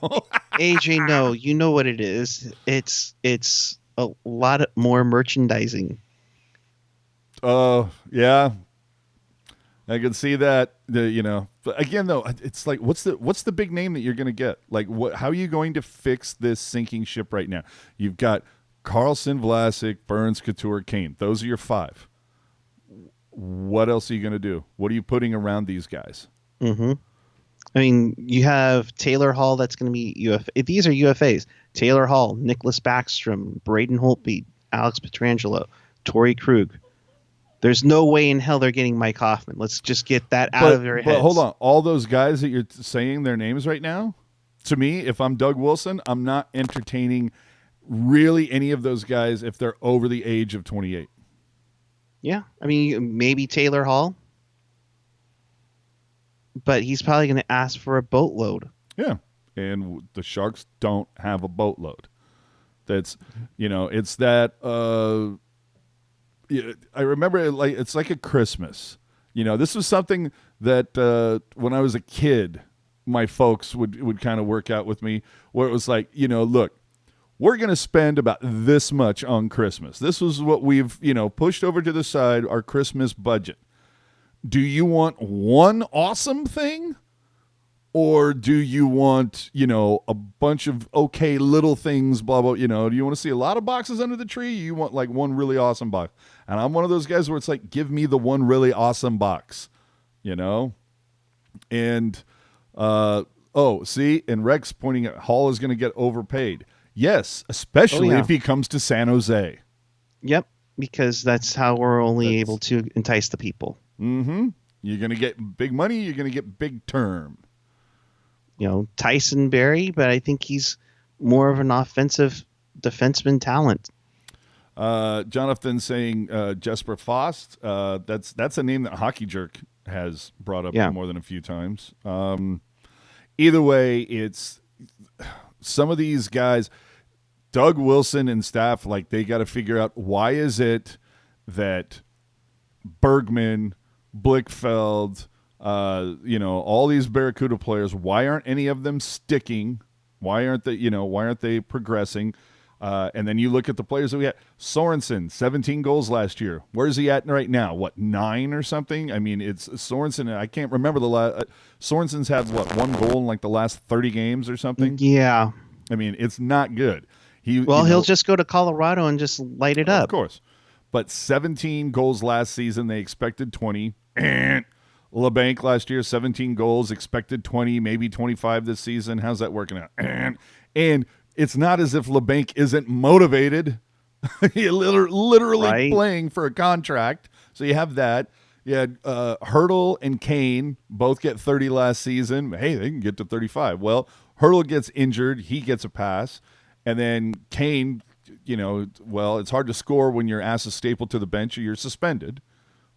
AJ, no, you know what it is. It's a lot more merchandising. Oh, yeah. I can see that. But again, though, it's like, what's the big name that you're going to get? Like, how are you going to fix this sinking ship right now? You've got Carlsson, Vlasic, Burns, Couture, Kane. Those are your 5. What else are you going to do? What are you putting around these guys? Mm-hmm. I mean, you have Taylor Hall. That's going to be UFA. These are UFAs. Taylor Hall, Nicholas Backstrom, Braden Holtby, Alex Pietrangelo, Torrey Krug. There's no way in hell they're getting Mike Hoffman. Let's just get that out of their heads. But hold on. All those guys that you're saying their names right now, to me, if I'm Doug Wilson, I'm not entertaining really any of those guys if they're over the age of 28. Yeah. I mean, maybe Taylor Hall. But he's probably going to ask for a boatload. Yeah. And the Sharks don't have a boatload. That's, it's that... I remember it's like a Christmas. This was something that when I was a kid, my folks would kind of work out with me, where it was like, look, we're going to spend about this much on Christmas. This was what we've, pushed over to the side, our Christmas budget. Do you want one awesome thing? Or do you want, a bunch of okay little things, blah, blah, do you want to see a lot of boxes under the tree? You want like one really awesome box. And I'm one of those guys where it's like, give me the one really awesome box, And, see, and Rex pointing at Hall is going to get overpaid. Yes, especially if he comes to San Jose. Yep, because that's how we're only able to entice the people. Mm-hmm. You're going to get big money. You're going to get big term. Tyson Barrie, but I think he's more of an offensive defenseman talent. Jonathan saying Jesper Fost. That's a name that Hockey Jerk has brought up more than a few times. Either way, it's some of these guys, Doug Wilson and staff, like they got to figure out why is it that Bergman, Blickfeld, all these Barracuda players, why aren't any of them sticking? Why aren't they progressing? And then you look at the players that we had. Sorenson, 17 goals last year. Where's he at right now? 9 or something? I mean, it's Sorenson. I can't remember the last. Sorensen's had, 1 goal in like the last 30 games or something? Yeah. I mean, it's not good. He'll just go to Colorado and just light it up. Of course. But 17 goals last season. They expected 20. LeBanc last year, 17 goals, expected 20, maybe 25 this season. How's that working out? And it's not as if LeBanc isn't motivated. He literally playing for a contract. So you have that. You had Hurdle and Kane both get 30 last season. Hey, they can get to 35. Well, Hurdle gets injured. He gets a pass. And then Kane, it's hard to score when your ass is stapled to the bench or you're suspended.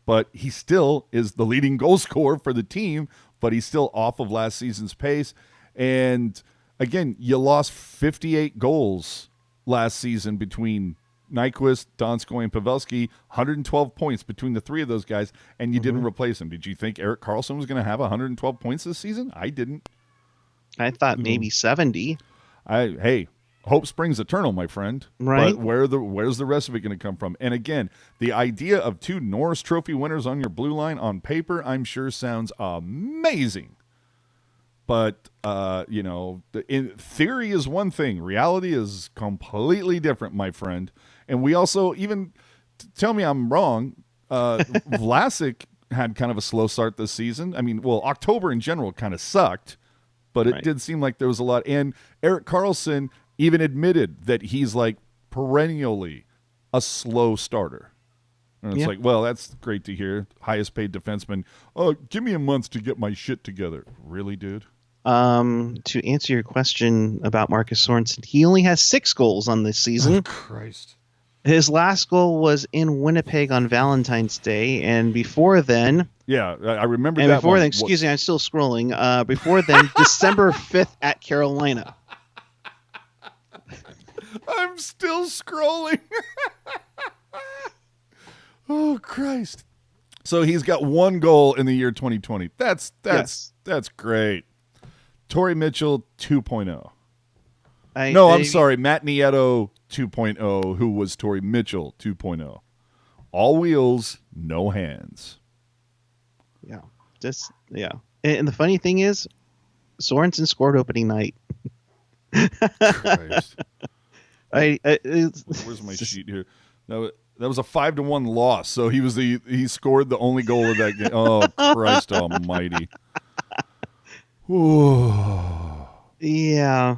But he still is the leading goal scorer for the team, but he's still off of last season's pace. And again, you lost 58 goals last season between Nyquist, Donskoy, and Pavelski, 112 points between the 3 of those guys, and you didn't replace them. Did you think Erik Carlsson was going to have 112 points this season? I didn't. I thought maybe 70. Hey, hope springs eternal, my friend. Right. But where's the rest of it going to come from? And again, the idea of 2 Norris Trophy winners on your blue line on paper, I'm sure sounds amazing. But, in theory is one thing. Reality is completely different, my friend. And we also, even, tell me I'm wrong, Vlasic had kind of a slow start this season. I mean, October in general kind of sucked, but it did seem like there was a lot. And Erik Carlsson even admitted that he's like perennially a slow starter. And it's like, well, that's great to hear. Highest paid defenseman. Oh, give me a month to get my shit together. Really, dude? To answer your question about Marcus Sorensen, he only has 6 goals on this season. Oh, Christ. His last goal was in Winnipeg on Valentine's Day, and before then... Yeah, I remember and that before one. then, excuse me, I'm still scrolling. Before then, December 5th at Carolina. I'm still scrolling. Oh Christ! So he's got 1 goal in the year 2020. That's great. Torrey Mitchell 2.0. I'm sorry, Matt Nieto 2.0, who was Torrey Mitchell 2.0. All wheels, no hands. Yeah, And the funny thing is, Sorenson scored opening night. Christ. Where's my sheet here? No, that was a 5-1 loss. So he scored the only goal of that game. Oh Christ Almighty! Yeah.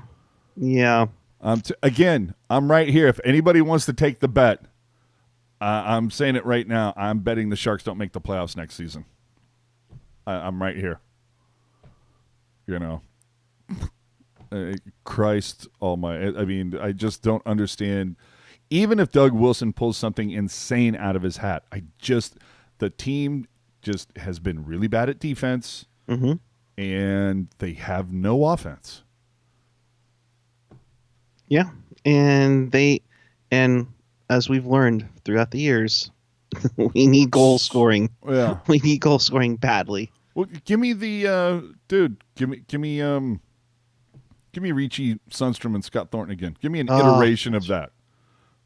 Again, I'm right here. If anybody wants to take the bet, I'm saying it right now. I'm betting the Sharks don't make the playoffs next season. I'm right here. You know, Christ Almighty. I mean, I just don't understand. Even if Doug Wilson pulls something insane out of his hat, the team just has been really bad at defense, and they have no offense. Yeah, and as we've learned throughout the years, we need goal scoring. Yeah, we need goal scoring badly. Well, give me the dude. Give me Ricci, Sundstrom, and Scott Thornton again. Give me an iteration of that.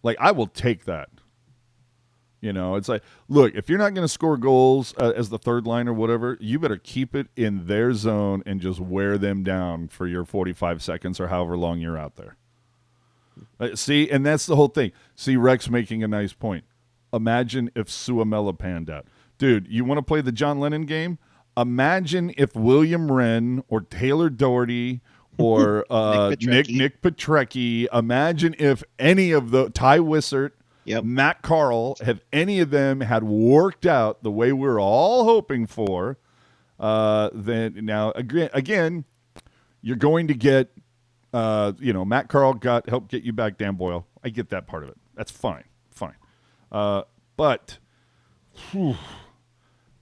Like, I will take that. You know, it's like, look, if you're not going to score goals as the third line or whatever, you better keep it in their zone and just wear them down for your 45 seconds or however long you're out there. See, and that's the whole thing. See, Rex making a nice point. Imagine if Suomela panned out. Dude, you want to play the John Lennon game? Imagine if William Wren or Taylor Doherty or Nick Petrecki, imagine if any of the Ty Wissert, Matt Carl, have any of them had worked out the way we're all hoping for, then now again, you're going to get, Matt Carl helped get you back Dan Boyle. I get that part of it. That's fine. But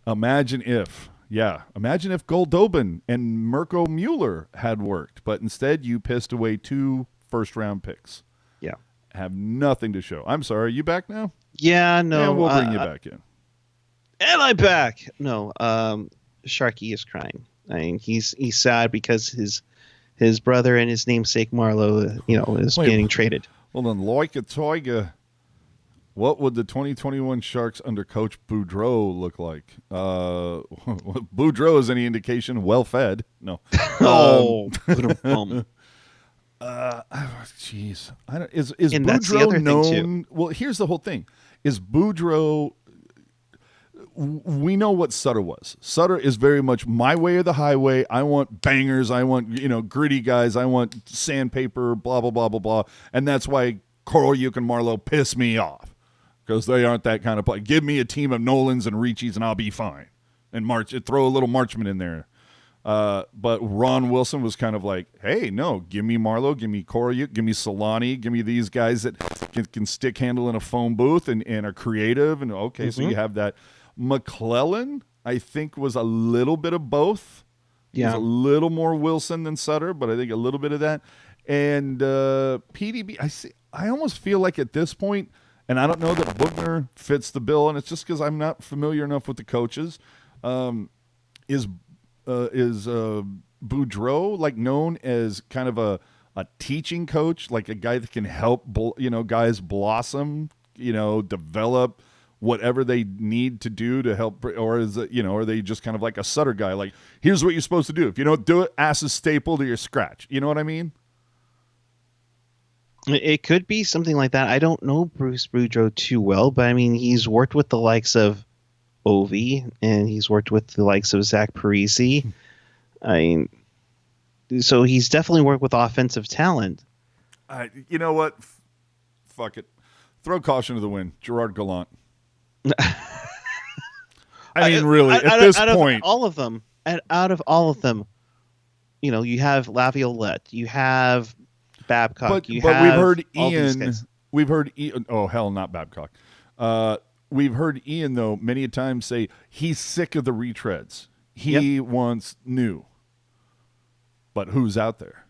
imagine if Goldobin and Mirko Mueller had worked, but instead you pissed away 2 first-round picks. Yeah. Have nothing to show. I'm sorry. Are you back now? Yeah, no. Yeah, we'll bring you back in. Am I back? No. Sharky is crying. I mean, he's sad because his brother and his namesake Marlowe, is getting traded. Well, then, like a tiger, what would the 2021 Sharks under Coach Boudreau look like? Boudreau is any indication, well-fed. No. Jeez. Is Boudreau known? Well, here's the whole thing. Is Boudreau... We know what Sutter was. Sutter is very much my way or the highway. I want bangers. I want, gritty guys. I want sandpaper, blah, blah, blah, blah, blah. And that's why Korolyuk and Marlowe piss me off, because they aren't that kind of play. Give me a team of Nolans and Ricci's and I'll be fine. And throw a little Marchman in there. But Ron Wilson was kind of like, hey, no, give me Marlowe, give me Korolyuk, give me Solani, give me these guys that can stick handle in a phone booth and are creative. And okay, so you have that. McClellan, I think, was a little bit of both. Yeah. He's a little more Wilson than Sutter, but I think a little bit of that. And PDB, I almost feel like at this point, and I don't know that Bookner fits the bill, and it's just because I'm not familiar enough with the coaches. Is Boudreau like known as kind of a teaching coach, like a guy that can help guys blossom, develop whatever they need to do to help, or is it, are they just kind of like a Sutter guy? Like, here's what you're supposed to do. If you don't do it, ass is stapled to your scratch. You know what I mean? It could be something like that. I don't know Bruce Boudreau too well, but I mean, he's worked with the likes of Ovi and he's worked with the likes of Zach Parise. I mean, so he's definitely worked with offensive talent. You know what? Fuck it. Throw caution to the wind. Gerard Gallant. I mean, really, at this point, out of all of them, you have Laviolette, you have Babcock, but we've heard Ian. We've heard Ian. Oh hell, not Babcock. We've heard Ian though many a times say he's sick of the retreads. He wants new. But who's out there?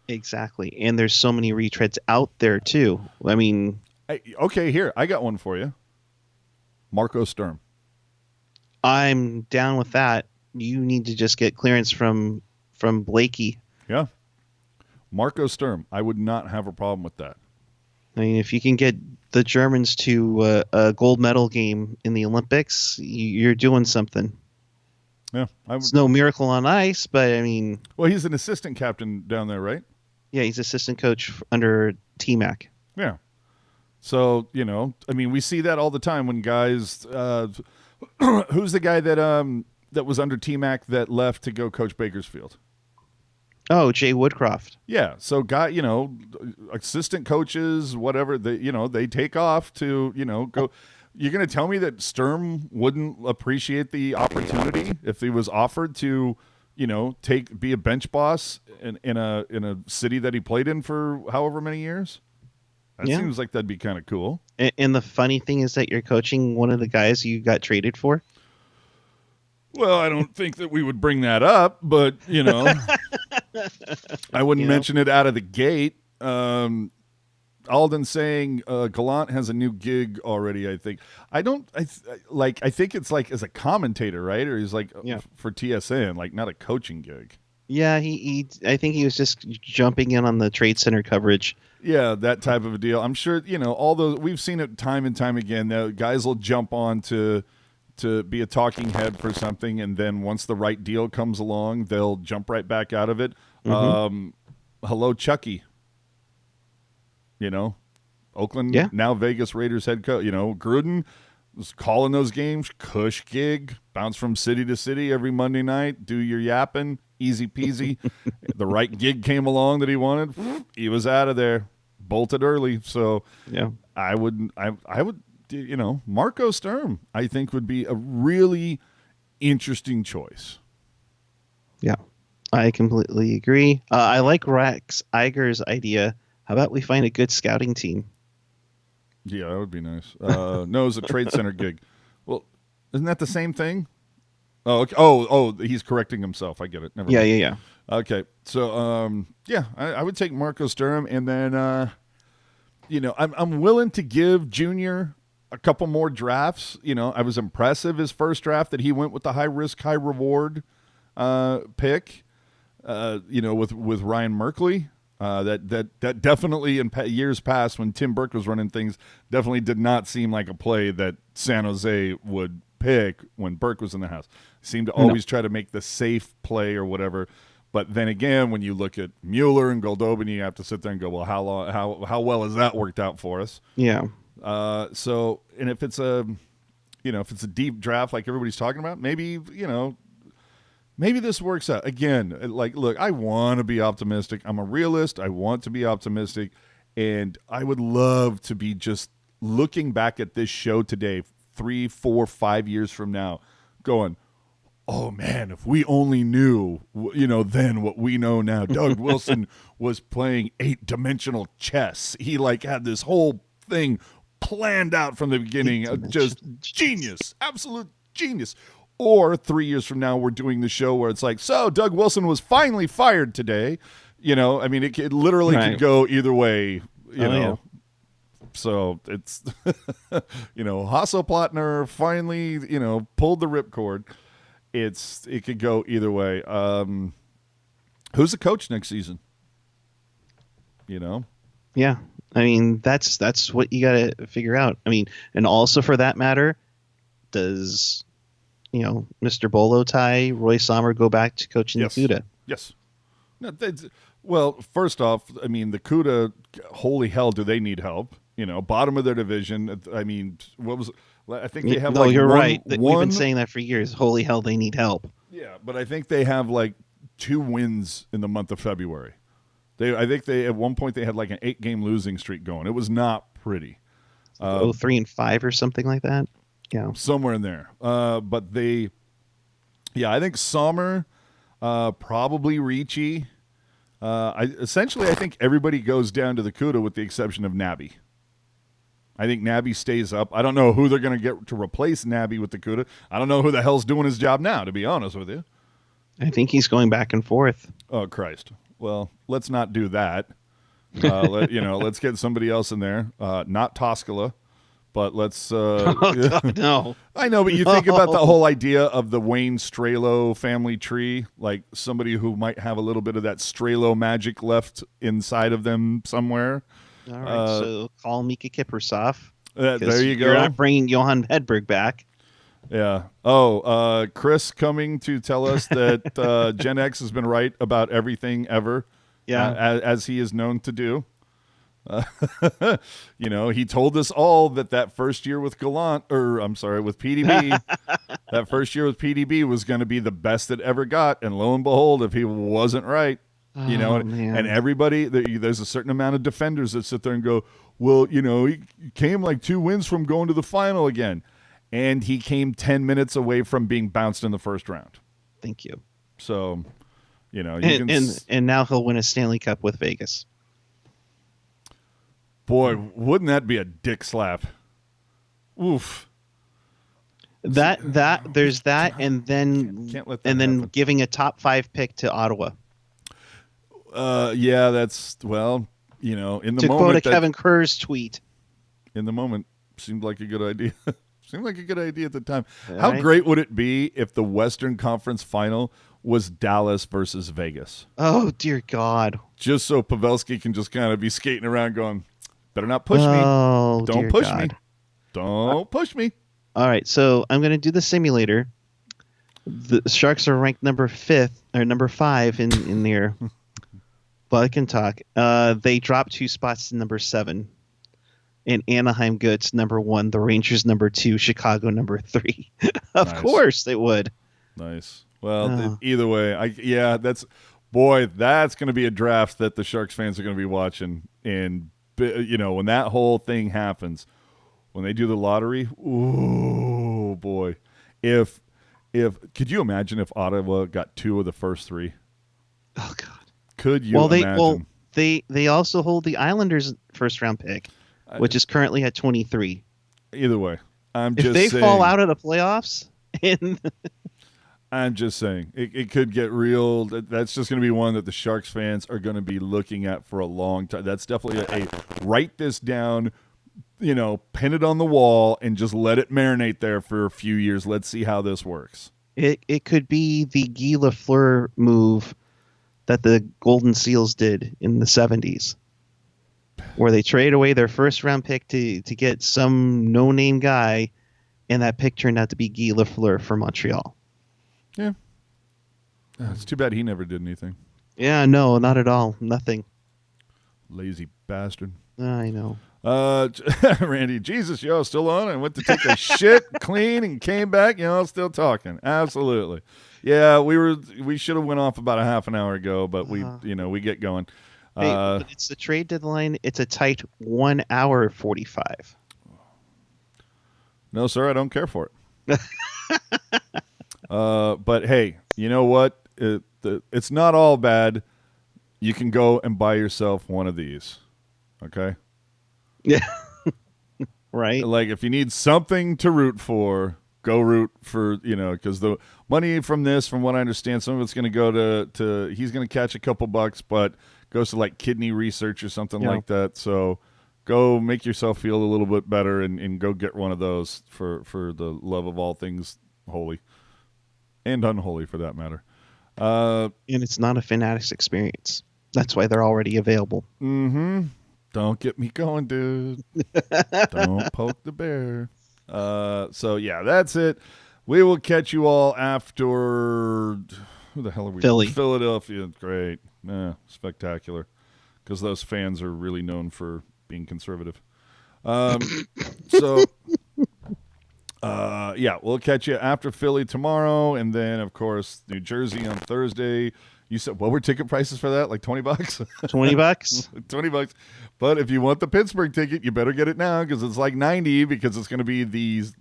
Exactly, and there's so many retreads out there too. I mean, okay, here I got one for you. Marco Sturm. I'm down with that. You need to just get clearance from Blakey. Yeah. Marco Sturm. I would not have a problem with that. I mean, if you can get the Germans to a gold medal game in the Olympics, you're doing something. Yeah. It's no miracle on ice, but I mean... Well, he's an assistant captain down there, right? Yeah, he's assistant coach under T-Mac. Yeah. So, I mean, we see that all the time when guys... who's the guy that was under T-Mac that left to go coach Bakersfield? Oh, Jay Woodcroft. Yeah. So, assistant coaches, whatever, they take off to, go... You're going to tell me that Sturm wouldn't appreciate the opportunity if he was offered to, be a bench boss in a city that he played in for however many years? That seems like that'd be kind of cool. And the funny thing is that you're coaching one of the guys you got traded for. Well, I don't think that we would bring that up, but I wouldn't mention it out of the gate. Alden saying Gallant has a new gig already. I think I think it's like as a commentator, right? Or he's like for TSN, like not a coaching gig. Yeah, he I think he was just jumping in on the Trade Center coverage. Yeah, that type of a deal. I'm sure all those we've seen it time and time again. The guys will jump on to be a talking head for something, and then once the right deal comes along, they'll jump right back out of it. Mm-hmm. Hello, Chucky. Oakland, now Vegas Raiders head coach. Gruden was calling those games, cush gig, bounce from city to city every Monday night, do your yapping, easy peasy. The right gig came along that he wanted, he was out of there, bolted early. So I would, Marco Sturm, I think would be a really interesting choice. Yeah, I completely agree. I like Rex Iger's idea. How about we find a good scouting team? Yeah, that would be nice. No, it's a Trade Center gig. Well, isn't that the same thing? Oh, okay. Oh, he's correcting himself. I get it. Never mind. Yeah. Okay, so I would take Marco Sturm, and then I'm willing to give Junior a couple more drafts. I was impressive his first draft that he went with the high risk, high reward pick. With Ryan Merkley. That definitely in years past when Tim Burke was running things definitely did not seem like a play that San Jose would pick when Burke was in the house. Seemed to always try to make the safe play or whatever. But then again, when you look at Mueller and Goldobin, you have to sit there and go, well, how well has that worked out for us? Yeah. So, and if it's a deep draft like everybody's talking about, maybe this works out. Again, look, I want to be optimistic. I'm a realist. I want to be optimistic. And I would love to be just looking back at this show today, 3, 4, 5 years from now, going, oh, man, if we only knew, then what we know now. Doug Wilson was playing 8-dimensional chess. He, had this whole thing planned out from the beginning. Just genius. Absolute genius. Or 3 years from now, we're doing the show where it's like, so Doug Wilson was finally fired today. It literally could go either way, Yeah. So it's, Hasselplattner finally, pulled the ripcord. It could go either way. Who's the coach next season? Yeah. That's what you got to figure out. And also for that matter, does... Mr. Bolo Tie, Roy Sommer go back to coaching the CUDA? Yes. No, well, first off, the CUDA, holy hell, do they need help? Bottom of their division. What was? I think they have. No, you're right. We've been saying that for years. Holy hell, they need help. Yeah, but I think they have 2 wins in the month of February. I think at one point they had an 8-game losing streak going. It was not pretty. 3-5 or something like that. Yeah, somewhere in there. But I think Sommer, probably Ricci. I think everybody goes down to the CUDA with the exception of Nabby. I think Nabby stays up. I don't know who they're going to get to replace Nabby with the CUDA. I don't know who the hell's doing his job now, to be honest with you. I think he's going back and forth. Oh, Christ. Well, let's not do that. Let's get somebody else in there. Not Toskala. But let's. Oh God, no. I know, but you think about the whole idea of the Wayne Strelo family tree, like somebody who might have a little bit of that Strelo magic left inside of them somewhere. All right, so call Mika Kiprasov. There you go. You're not bringing Johan Hedberg back. Yeah. Oh, Chris coming to tell us that Gen X has been right about everything ever. Yeah. As he is known to do. He told us all that first year with with PDB, that first year with PDB was going to be the best it ever got. And lo and behold, if he wasn't right, and everybody, there's a certain amount of defenders that sit there and go, well, he came like 2 wins from going to the final again. And he came 10 minutes away from being bounced in the first round. Thank you. So, and now he'll win a Stanley Cup with Vegas. Boy, wouldn't that be a dick slap? Oof. There's that, and then can't let that then happen. giving a top 5 pick to Ottawa. Yeah, that's in the moment. To quote a Kevin Kerr's tweet. In the moment, seemed like a good idea. Seemed like a good idea at the time. All How right. great would it be if the Western Conference Final was Dallas versus Vegas? Oh dear God! Just so Pavelski can just kind of be skating around, going, "Better not push me. Oh, Don't dear push God. me. Don't push me." All right, so I'm going to do the simulator. The Sharks are ranked number 5 in there. But I can talk. They dropped 2 spots to number 7. And Anaheim Goods number 1, the Rangers number 2, Chicago number 3. Of Nice. course they would. Nice. Well, Oh. either way, that's going to be a draft that the Sharks fans are going to be watching. And when that whole thing happens, when they do the lottery, ooh boy, if could you imagine if Ottawa got 2 of the first 3? Oh God. Could you imagine? They also hold the Islanders first round pick, which is currently at 23. Either way, If they fall out of the playoffs, I'm just saying it could get real. That's just going to be one that the Sharks fans are going to be looking at for a long time. That's definitely a write this down, pin it on the wall and just let it marinate there for a few years. Let's see how this works. it could be the Guy Lafleur move that the Golden Seals did in the 70s, where they trade away their first round pick to get some no name guy, and that pick turned out to be Guy Lafleur for Montreal. Yeah. It's too bad he never did anything. Yeah, no, not at all. Nothing. Lazy bastard. I know. Randy, Jesus, still on. I went to take a shit, clean, and came back. Still talking. Absolutely. Yeah, we should have went off about a half an hour ago, but we get going. Hey, but it's the trade deadline. It's a tight 1 hour 45. No, sir, I don't care for it. But hey, you know what? It's not all bad. You can go and buy yourself one of these. Okay? Yeah. Right. Like if you need something to root for, go root for, because the money from this, from what I understand, some of it's going to go to he's going to catch a couple bucks, but goes to like kidney research or something like that. So go make yourself feel a little bit better and go get one of those for the love of all things holy and unholy for that matter. And it's not a Fanatics experience. That's why they're already available. Mm-hmm. Don't get me going, dude. Don't poke the bear. So, yeah, that's it. We will catch you all after... Who the hell are we? Philly. Philadelphia. Great. Spectacular. Because those fans are really known for being conservative. Yeah, we'll catch you after Philly tomorrow. And then, of course, New Jersey on Thursday. You said, what were ticket prices for that? Like $20? $20? $20. But if you want the Pittsburgh ticket, you better get it now because it's like $90 because it's going to be the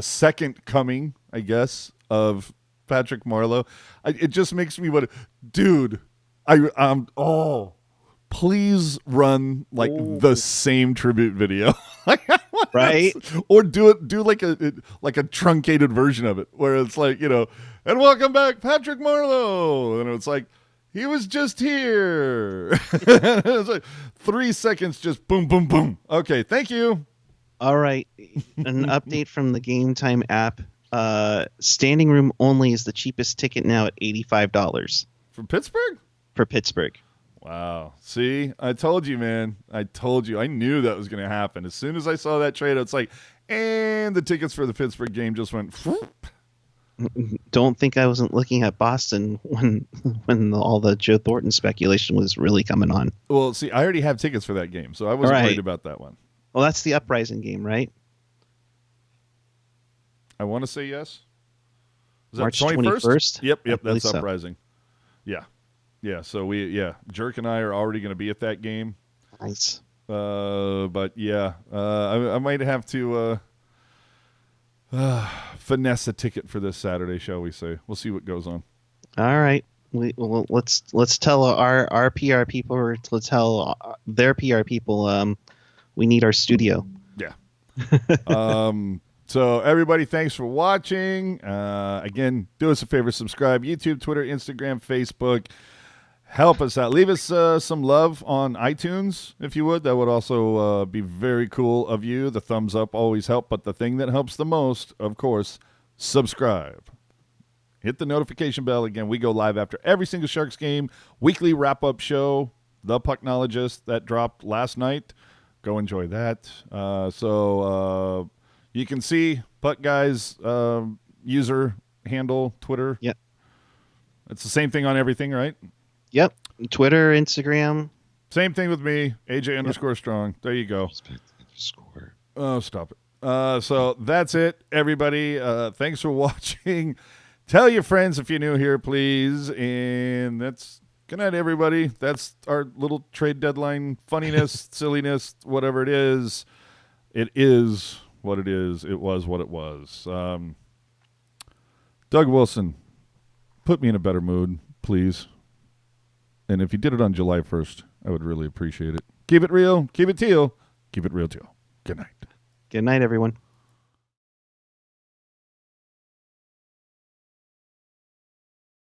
second coming, I guess, of Patrick Marleau. It just makes me want to, dude. Please run like the same tribute video, Right? Or do like a truncated version of it where it's like and welcome back Patrick Marleau, and it's like he was just here. It's like 3 seconds, just boom, boom, boom. Okay, thank you. All right, an update from the Game Time app. Standing room only is the cheapest ticket now at $85 For Pittsburgh? for Pittsburgh. Wow. See, I told you, man. I told you. I knew that was going to happen. As soon as I saw that trade, it's like, and the tickets for the Pittsburgh game just went. Whoop. Don't think I wasn't looking at Boston when all the Joe Thornton speculation was really coming on. Well, see, I already have tickets for that game, so I wasn't Right. worried about that one. Well, that's the Uprising game, right? I want to say yes. Is March that 21st? Yep, I that's believe so. Uprising. Yeah. Yeah, so Jerk and I are already going to be at that game. Nice. But yeah, I might have to finesse a ticket for this Saturday, shall we say? We'll see what goes on. All right. Well, let's tell our PR people, or let's tell their PR people. We need our studio. Yeah. So everybody, thanks for watching. Again, do us a favor, subscribe, YouTube, Twitter, Instagram, Facebook. Help us out. Leave us some love on iTunes, if you would. That would also be very cool of you. The thumbs up always help, but the thing that helps the most, of course, subscribe. Hit the notification bell. Again, we go live after every single Sharks game. Weekly wrap-up show, The Pucknologist, that dropped last night. Go enjoy that. So you can see Puck Guy's user handle, Twitter. Yep. It's the same thing on everything, right? Yep. Twitter, Instagram. Same thing with me, AJ _ Strong. There you go. Oh, stop it. So that's it, everybody. Thanks for watching. Tell your friends if you're new here, please. And that's good night, everybody. That's our little trade deadline funniness, silliness, whatever it is. It is what it is. It was what it was. Doug Wilson, put me in a better mood, please. And if you did it on July 1st, I would really appreciate it. Keep it real. Keep it teal. Keep it real teal. Good night. Good night, everyone.